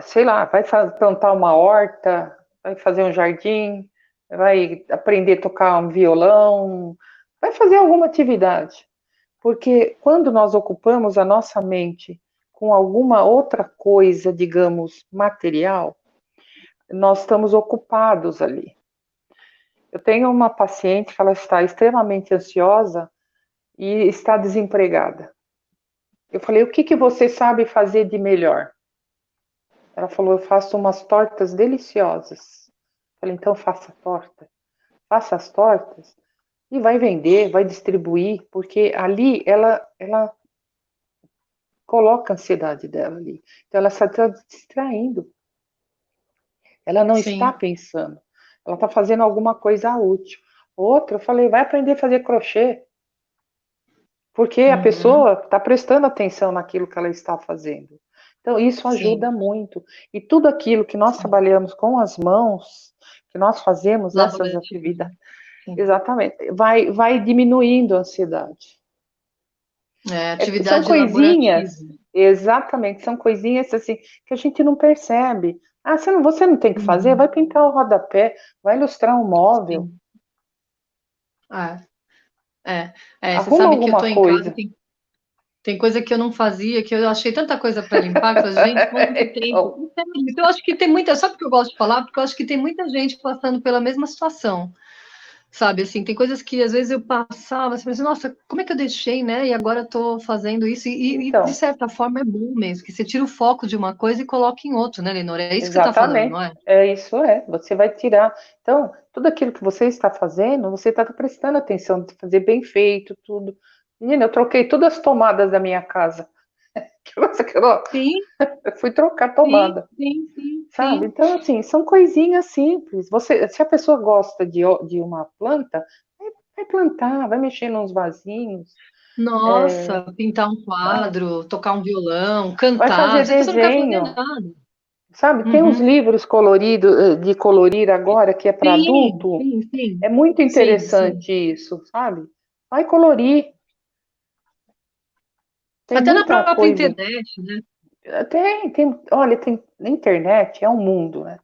Sei lá, vai plantar uma horta, vai fazer um jardim, vai aprender a tocar um violão, vai fazer alguma atividade. Porque quando nós ocupamos a nossa mente com alguma outra coisa, digamos, material, nós estamos ocupados ali. Eu tenho uma paciente que ela está extremamente ansiosa e está desempregada. Eu falei, o que você sabe fazer de melhor? Ela falou, eu faço umas tortas deliciosas. Eu falei, então faça torta. Faça as tortas e vai vender, vai distribuir, porque ali ela coloca a ansiedade dela ali. Então ela está distraindo. Ela não está Sim. pensando. Ela está fazendo alguma coisa útil. Outra, eu falei, vai aprender a fazer crochê. Porque a Uhum. pessoa está prestando atenção naquilo que ela está fazendo. Então, isso Sim. ajuda muito. E tudo aquilo que nós Sim. trabalhamos com as mãos, que nós fazemos essas Laborativo, atividades, né? Sim. exatamente, vai diminuindo a ansiedade. É, São atividade coisinhas, laborativa. exatamente, são coisinhas assim que a gente não percebe. Ah, você não tem que fazer? Uhum. Vai pintar o rodapé, vai ilustrar um móvel, Sim. Você arruma sabe que eu estou alguma em casa, coisa. tem coisa que eu não fazia, que eu achei tanta coisa para limpar, que eu falei, gente, quanto tempo. Então, Então, eu acho que tem muita, sabe o que eu gosto de falar? Porque eu acho que tem muita gente passando pela mesma situação, sabe? Assim, tem coisas que às vezes eu passava, assim, nossa, como é que eu deixei, né? E agora estou fazendo isso, e de então, certa forma é bom mesmo, que você tira o foco de uma coisa e coloca em outra, né, Lenora? É isso que você está falando, não exatamente. é? Você vai tirar. Então, tudo aquilo que você está fazendo, você está prestando atenção de fazer bem feito, tudo. Menina, eu troquei todas as tomadas da minha casa. Sim, Eu fui trocar sim, tomada, sim, sim, sabe? sim. Então, assim, são coisinhas simples. Se a pessoa gosta de uma planta, vai plantar, vai mexer nos vasinhos, Nossa, pintar um sabe? quadro, tocar um violão, Vai cantar. fazer Se a pessoa não quer fazer desenho, nada. sabe? Tem uns Uhum. livros coloridos, de colorir agora, que é para Sim, adulto. sim, sim. É muito Sim, sim. interessante isso, sabe? Vai colorir. Tem Até na muita própria coisa. internet, né? Olha, na internet é um mundo, né?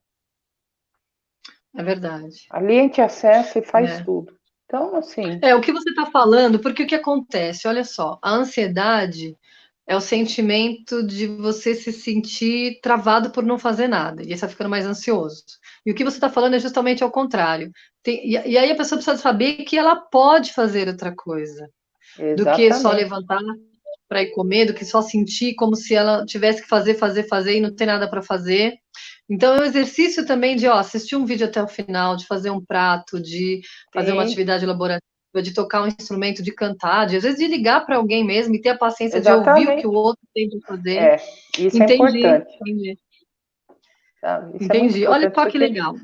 É verdade. Ali a gente acessa e faz É. tudo. Então, assim, O que você está falando, porque o que acontece? Olha só, a ansiedade é o sentimento de você se sentir travado por não fazer nada, e aí você está ficando mais ansioso. E o que você está falando é justamente ao contrário. E aí a pessoa precisa saber que ela pode fazer outra coisa, do que só exatamente. levantar para ir comer, do que só sentir como se ela tivesse que fazer, fazer, fazer e não tem nada para fazer. Então, é um exercício também de assistir um vídeo até o final, de fazer um prato, de fazer uma Sim, atividade laborativa, de tocar um instrumento, de cantar, às vezes de ligar para alguém mesmo e ter a paciência de ouvir o que o exatamente. outro tem de fazer. É, isso é Entendi, importante, entendi, sabe? Isso é muito entendi. Olha importante, só que porque legal.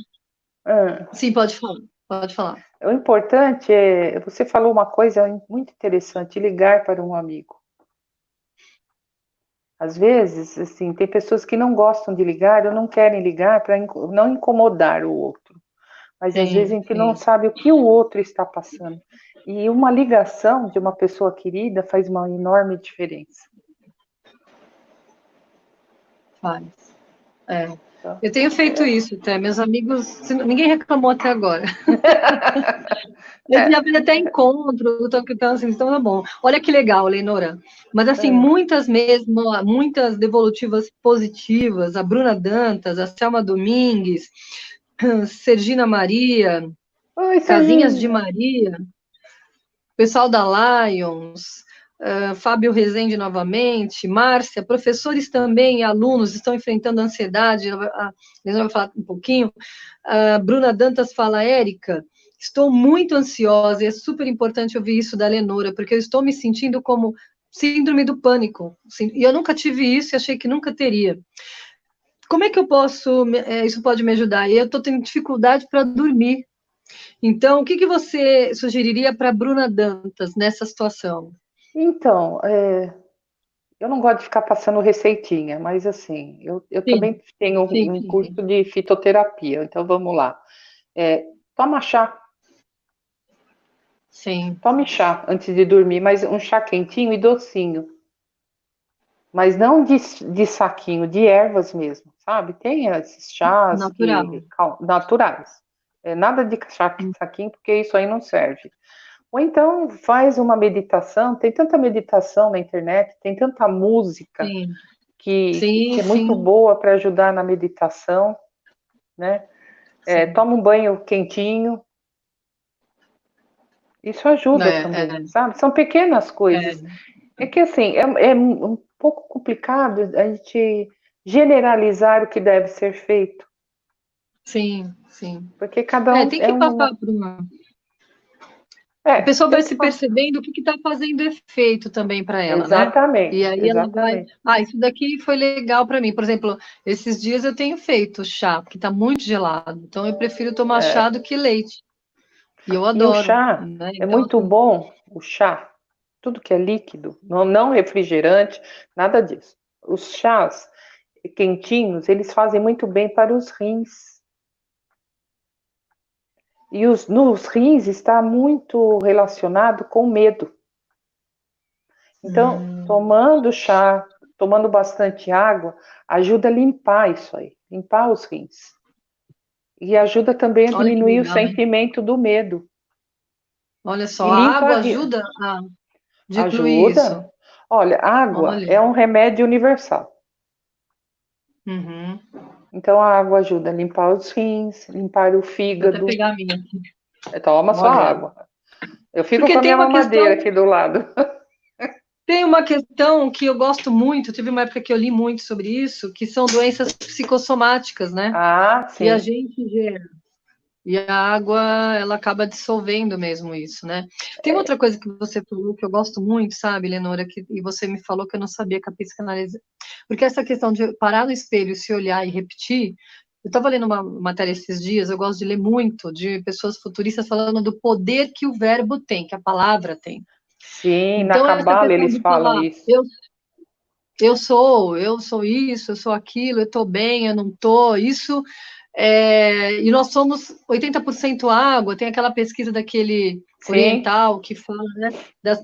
ah, Sim, pode falar, pode falar. o importante é, você falou uma coisa muito interessante, ligar para um amigo. Às vezes, assim, tem pessoas que não gostam de ligar ou não querem ligar para não incomodar o outro. Mas às vezes a Sim, gente não sim, sabe o que o outro está passando. E uma ligação de uma pessoa querida faz uma enorme diferença. faz. É. Então, Eu tenho feito isso até, meus amigos, ninguém reclamou até agora. Eu é, já fiz até encontro, então, assim, então tá bom. Olha que legal, Leonora. Mas, assim, é. muitas mesmo, muitas devolutivas positivas, a Bruna Dantas, a Selma Domingues, Sergina Maria, Oi, Casinhas de Serginha. Maria, pessoal da Lions, Fábio Rezende novamente, Márcia, professores também e alunos estão enfrentando ansiedade, a Leonora vai falar um pouquinho, a Bruna Dantas fala, Érica, estou muito ansiosa, e é super importante ouvir isso da Lenora, porque eu estou me sentindo como síndrome do pânico, e eu nunca tive isso e achei que nunca teria. como é que eu posso, isso pode me ajudar? Eu estou tendo dificuldade para dormir. Então, o que você sugeriria para Bruna Dantas nessa situação? Então, eu não gosto de ficar passando receitinha, mas assim, eu Sim, também tenho sim, um sim, curso sim. de fitoterapia, então vamos lá. É, toma chá, Sim, tome chá antes de dormir, mas um chá quentinho e docinho. Mas não de saquinho, de ervas mesmo, sabe? Tem esses chás natural. naturais. Nada de saquinho, porque isso aí não serve. Ou então faz uma meditação, tem tanta meditação na internet, tem tanta música Sim, que sim, é muito sim. boa para ajudar na meditação, né? Sim. Toma um banho quentinho, isso ajuda também, É, sabe? São pequenas é, coisas. É que assim, é um pouco complicado a gente generalizar o que deve ser feito, sim, sim. porque cada um Tem é que passar uma. por uma. A É, pessoa tem vai que se fazer. percebendo o que está fazendo efeito também para ela, né? E Exatamente, aí ela vai. exatamente. Ah, isso daqui foi legal para mim. Por exemplo, esses dias eu tenho feito chá, porque está muito gelado. Então eu prefiro tomar chá É. do que leite. E eu E o adoro, chá né? é Então, muito assim, bom, o chá, tudo que é líquido, não refrigerante, nada disso. Os chás quentinhos, eles fazem muito bem para os rins. E nos rins está muito relacionado com medo. Então, hum, tomando chá, tomando bastante água, ajuda a limpar isso aí, limpar os rins. E ajuda também a olha que diminuir o legal, hein? sentimento do medo. Olha E só, a limpa água ajuda a diluir isso. ajuda. Olha, água Olha. é um remédio universal. Uhum. Então, a água ajuda a limpar os rins, limpar o Vou até fígado. pegar a minha aqui. Toma só Olha. água. Eu fico com Porque a minha mamadeira aqui do lado. tem uma questão que eu gosto muito, teve uma época que eu li muito sobre isso, que são doenças psicossomáticas, né? Ah, E a sim. gente gera. E a água, ela acaba dissolvendo mesmo isso, né? Tem outra coisa que você falou que eu gosto muito, sabe, Lenora, e você me falou que eu não sabia que a psicanálise. Porque essa questão de parar no espelho, se olhar e repetir. Eu estava lendo uma matéria esses dias, eu gosto de ler muito, de pessoas futuristas falando do poder que o verbo tem, que a palavra tem. Sim, na Então, essa Cabala questão eles de falam falar, isso. eu sou isso, eu sou aquilo, eu estou bem, eu não estou, isso. E nós somos 80% água, tem aquela pesquisa daquele Sim, oriental que fala, né,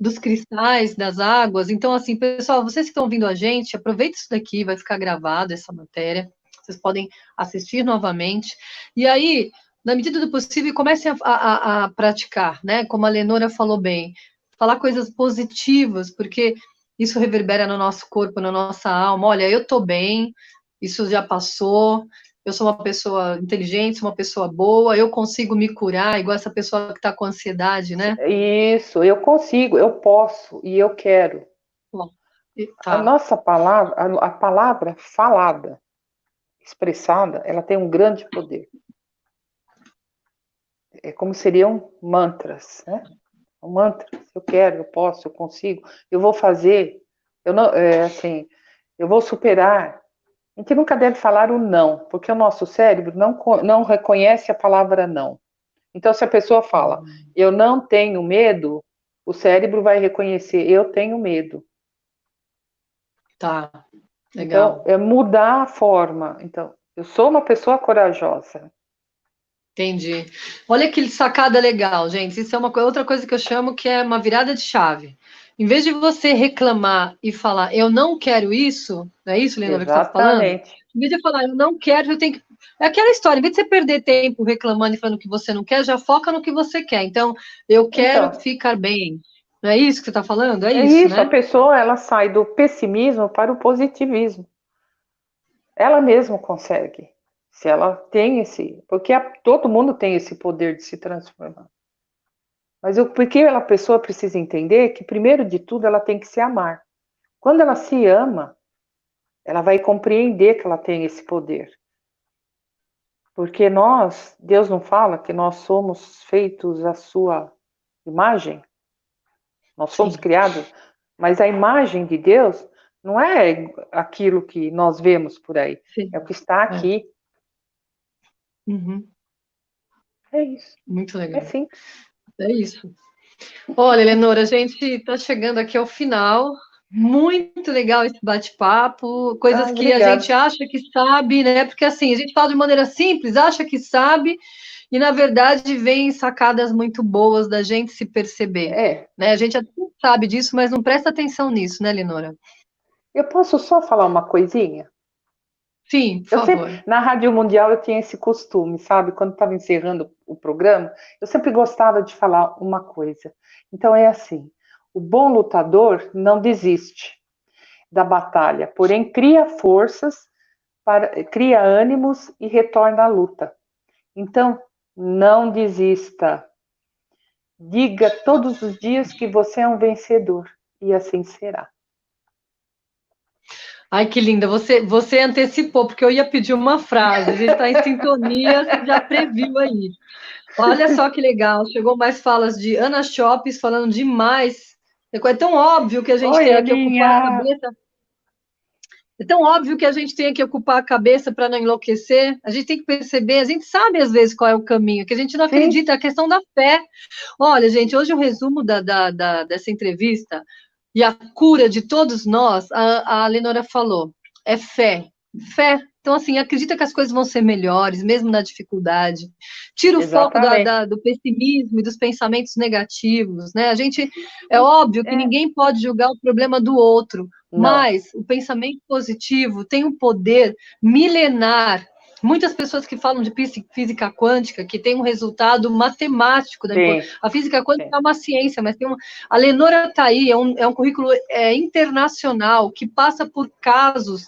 dos cristais, das águas. Então, assim, pessoal, vocês que estão ouvindo a gente, aproveita isso daqui, vai ficar gravado essa matéria, vocês podem assistir novamente. E aí, na medida do possível, comecem a praticar, né? Como a Lenora falou bem, falar coisas positivas, porque isso reverbera no nosso corpo, na nossa alma. Olha, eu estou bem, isso já passou, eu sou uma pessoa inteligente, sou uma pessoa boa, eu consigo me curar, igual essa pessoa que está com ansiedade, né? isso, eu consigo, eu posso e eu quero. Bom, A tá, nossa palavra, a palavra falada, expressada, ela tem um grande poder. É como seriam mantras, né? Mantras. Eu quero, eu posso, eu consigo, eu vou fazer, eu não, assim, eu vou superar. A gente nunca deve falar o não, porque o nosso cérebro não reconhece a palavra não. Então, se a pessoa fala, eu não tenho medo, o cérebro vai reconhecer, eu tenho medo. tá, Então, legal. é mudar a forma. Então, eu sou uma pessoa corajosa. Entendi. Olha que sacada legal, gente. Isso é outra coisa que eu chamo que é uma virada de chave. Em vez de você reclamar e falar, eu não quero isso, não é isso, Leonora, que você está falando? Exatamente. Em vez de falar, eu não quero, eu tenho que. É aquela história, em vez de você perder tempo reclamando e falando que você não quer, já foca no que você quer. Então, eu quero Então, ficar bem. Não é isso que você está falando? É é isso, isso, a né? pessoa ela sai do pessimismo para o positivismo. Ela mesma consegue. Se ela tem porque todo mundo tem esse poder de se transformar. Mas porque a pessoa precisa entender que, primeiro de tudo, ela tem que se amar. Quando ela se ama, ela vai compreender que ela tem esse poder. Porque Deus não fala que nós somos feitos à sua imagem? Nós fomos Sim. criados, mas a imagem de Deus Não é aquilo que nós vemos por aí, Sim. é o que está aqui. Uhum. É isso. Muito legal. É simples. É isso. Olha, Eleonora, a gente está chegando aqui ao final. Muito legal esse bate-papo, coisas que a Obrigada. gente acha que sabe, né? Porque assim, a gente fala de maneira simples, acha que sabe, e na verdade vem sacadas muito boas da gente se perceber, né? A gente até sabe disso, mas não presta atenção nisso, né, Eleonora? Eu posso só falar uma coisinha? Sim, por Eu favor. sempre, na Rádio Mundial eu tinha esse costume, sabe? Quando estava encerrando o programa, eu sempre gostava de falar uma coisa. Então é assim: o bom lutador não desiste da batalha, porém cria forças, cria ânimos e retorna à luta. Então, não desista. Diga todos os dias que você é um vencedor, e assim será. Ai, que linda, você antecipou, porque eu ia pedir uma frase, a gente está em sintonia, você já previu aí. Olha só que legal, chegou mais falas de Ana Chopes falando demais. É tão óbvio que a gente Oi, tenha que ocupar a Aninha! cabeça. É tão óbvio que a gente tenha que ocupar a cabeça para não enlouquecer. A gente tem que perceber, a gente sabe às vezes qual é o caminho, que a gente não Sim, acredita, é a questão da fé. Olha, gente, hoje o resumo dessa entrevista e a cura de todos nós, a Lenora falou, é fé. Fé. Então, assim, acredita que as coisas vão ser melhores, mesmo na dificuldade. Tira o foco exatamente. do pessimismo e dos pensamentos negativos, né? É óbvio que É, ninguém pode julgar o problema do outro, não, mas o pensamento positivo tem um poder milenar. Muitas pessoas que falam de física quântica, que tem um resultado matemático. tem, A física quântica tem. é uma ciência, mas tem uma. A Lenora está aí, é um currículo internacional que passa por casos.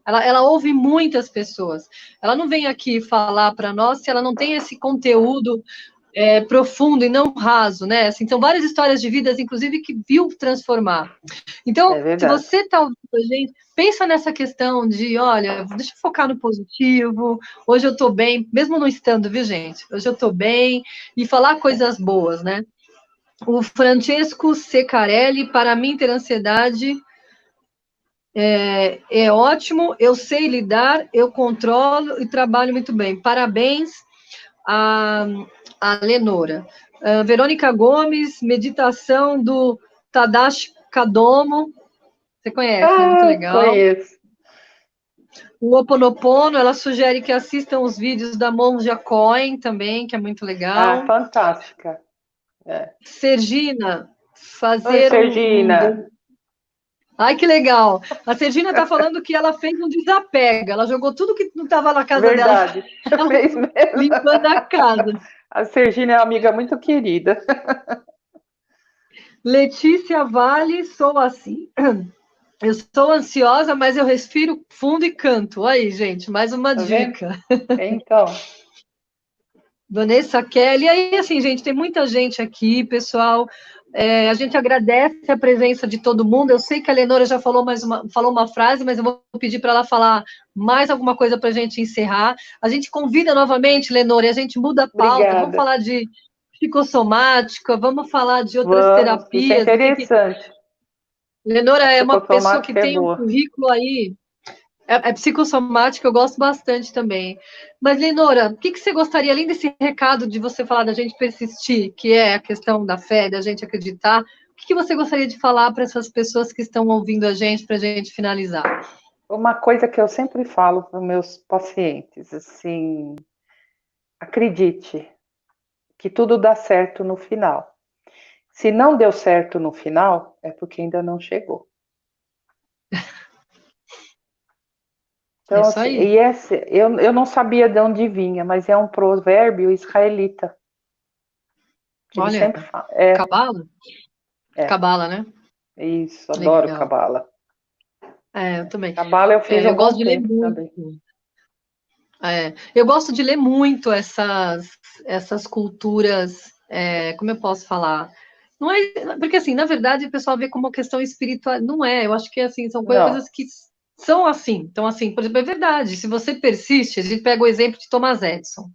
Ela ouve muitas pessoas. Ela não vem aqui falar para nós se ela não tem esse conteúdo profundo e não raso, né? Assim, são várias histórias de vidas, inclusive, que viu transformar. Então, É se verdade. você está ouvindo a gente, pensa nessa questão de, olha, deixa eu focar no positivo, hoje eu estou bem, mesmo não estando, viu, gente? Hoje eu estou bem, e falar coisas boas, né? O Francesco Secarelli, para mim, ter ansiedade é ótimo, eu sei lidar, eu controlo e trabalho muito bem. Parabéns a Lenora. Verônica Gomes, meditação do Tadashi Kadomo. Você conhece, né? Muito legal. Conheço. O Ho Oponopono, ela sugere que assistam os vídeos da Monja Coen também, que é muito legal. Fantástica. É. Sergina, Oi, fazer Sergina. Ai, que legal. A Sergina está falando que ela fez um desapego. Ela jogou tudo que não estava na casa dela, Verdade. Fez mesmo. limpando a casa. A Sergina é uma amiga muito querida. Letícia Vale, sou assim. Eu sou ansiosa, mas eu respiro fundo e canto. Aí, gente, mais uma Tá vendo? dica. Então, Vanessa Kelly. E aí, assim, gente, tem muita gente aqui, pessoal. A gente agradece a presença de todo mundo. Eu sei que a Lenora já falou falou uma frase, mas eu vou pedir para ela falar mais alguma coisa para a gente encerrar. A gente convida novamente, Lenora, e a gente muda a pauta. Vamos obrigada. falar de psicossomática, vamos falar de outras Vamos, isso é terapias. Eu sei que interessante. A Lenora é uma pessoa que psicossomática é tem um boa. currículo aí. É psicossomática, eu gosto bastante também. Mas, Lenora, o que você gostaria, além desse recado de você falar da gente persistir, que é a questão da fé, da gente acreditar, o que você gostaria de falar para essas pessoas que estão ouvindo a gente, para a gente finalizar? Uma coisa que eu sempre falo para os meus pacientes, assim, acredite que tudo dá certo no final. Se não deu certo no final, é porque ainda não chegou. É Então, isso assim, aí. eu não sabia de onde vinha, mas é um provérbio israelita. Que ele Olha, sempre fala. É, cabala? é, Cabala, né? isso, adoro Legal. Cabala. Eu também. Cabala eu fiz um Eu gosto bom de ler tempo muito. também. Eu gosto de ler muito essas culturas, como eu posso falar? Não é, porque assim, na verdade, o pessoal vê como uma questão espiritual, não é, eu acho que assim, são Não, coisas que são assim. Então, assim, por exemplo, é verdade, se você persiste, a gente pega o exemplo de Thomas Edison.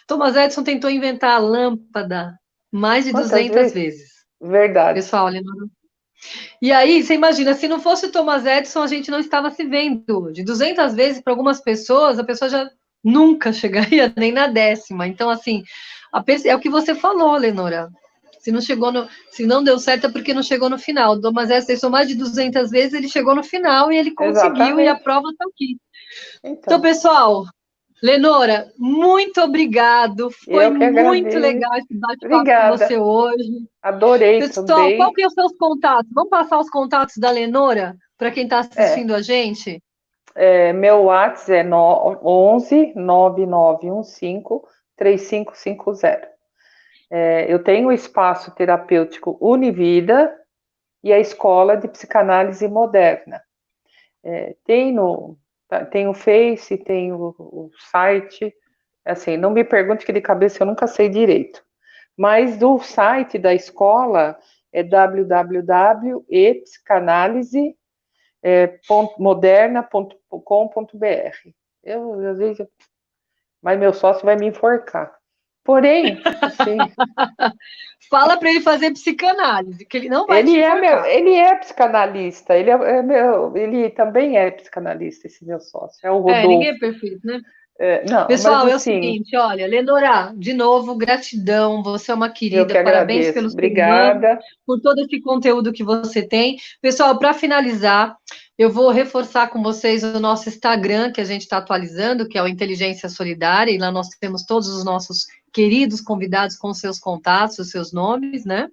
Thomas Edison tentou inventar a lâmpada mais de quantas 200 vezes? vezes. Verdade. Pessoal, olha, E aí, você imagina, se não fosse o Thomas Edison, a gente não estava se vendo. De 200 vezes, para algumas pessoas, a pessoa já nunca chegaria nem na 10ª. Então, assim, é o que você falou, Lenora. Se não deu certo é porque não chegou no final. O Thomas Edison testou mais de 200 vezes, ele chegou no final e ele conseguiu, e a Exatamente. prova está aqui. Então, Então, pessoal, Lenora, muito obrigado. Foi eu que muito agradeço. legal esse bate-papo com Obrigada. você hoje. Adorei Pessoal, qual também. que é os seus contatos? Vamos passar os contatos da Lenora para quem está É, assistindo a gente? meu WhatsApp é 11 9915 3550. Eu tenho o espaço terapêutico Univida e a Escola de Psicanálise Moderna. Tem o Face, tem o site. Assim, não me pergunte que de cabeça eu nunca sei direito. Mas do site da escola é www.epsicanalise.moderna.com.br. Às vezes, mas meu sócio vai me enforcar. Porém, assim, Fala para ele fazer psicanálise, que ele não vai te enforcar. ele é psicanalista, ele também é psicanalista, esse meu sócio, é o Ninguém é Rodolfo. perfeito, né? Não, mas Pessoal, é o assim, seguinte, olha, Lenora, de novo, gratidão, você é uma eu que querida, parabéns agradeço. pelo seu ano, Obrigada. por todo esse conteúdo que você tem. Pessoal, para finalizar, eu vou reforçar com vocês o nosso Instagram, que a gente está atualizando, que é o Inteligência Solidária, e lá nós temos todos os nossos queridos convidados com seus contatos, os seus nomes, né?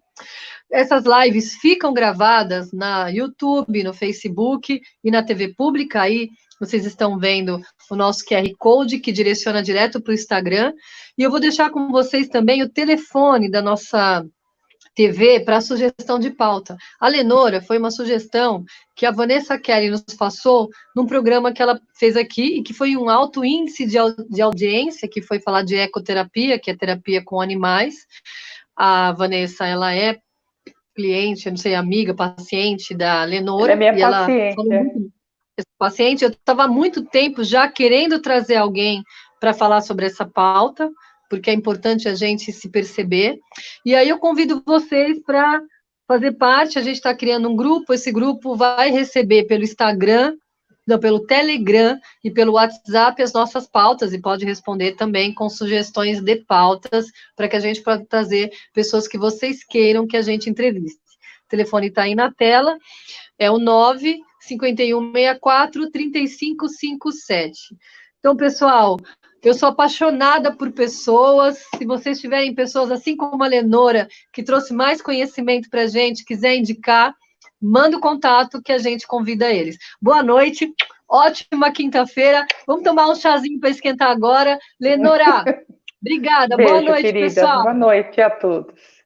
Essas lives ficam gravadas na YouTube, no Facebook e na TV Pública. Aí vocês estão vendo o nosso QR Code que direciona direto para o Instagram. E eu vou deixar com vocês também o telefone da nossa TV para sugestão de pauta. A Lenora foi uma sugestão que a Vanessa Kelly nos passou num programa que ela fez aqui e que foi um alto índice de audiência, que foi falar de ecoterapia, que é terapia com animais. A Vanessa, ela é cliente, não sei, amiga, paciente da Ela é Lenora, minha e ela paciente. falou muito desse paciente. Eu estava há muito tempo já querendo trazer alguém para falar sobre essa pauta, porque é importante a gente se perceber. E aí eu convido vocês para fazer parte. A gente está criando um grupo, esse grupo vai receber pelo Instagram, não, pelo Telegram e pelo WhatsApp as nossas pautas e pode responder também com sugestões de pautas para que a gente possa trazer pessoas que vocês queiram que a gente entreviste. O telefone está aí na tela, é o 95164-3557. Então, pessoal, eu sou apaixonada por pessoas. Se vocês tiverem pessoas assim como a Lenora, que trouxe mais conhecimento para a gente, quiser indicar, manda o contato que a gente convida eles. Boa noite, ótima quinta-feira. Vamos tomar um chazinho para esquentar agora. Lenora, obrigada. Boa Beijo, noite, querida. pessoal. Boa noite a todos.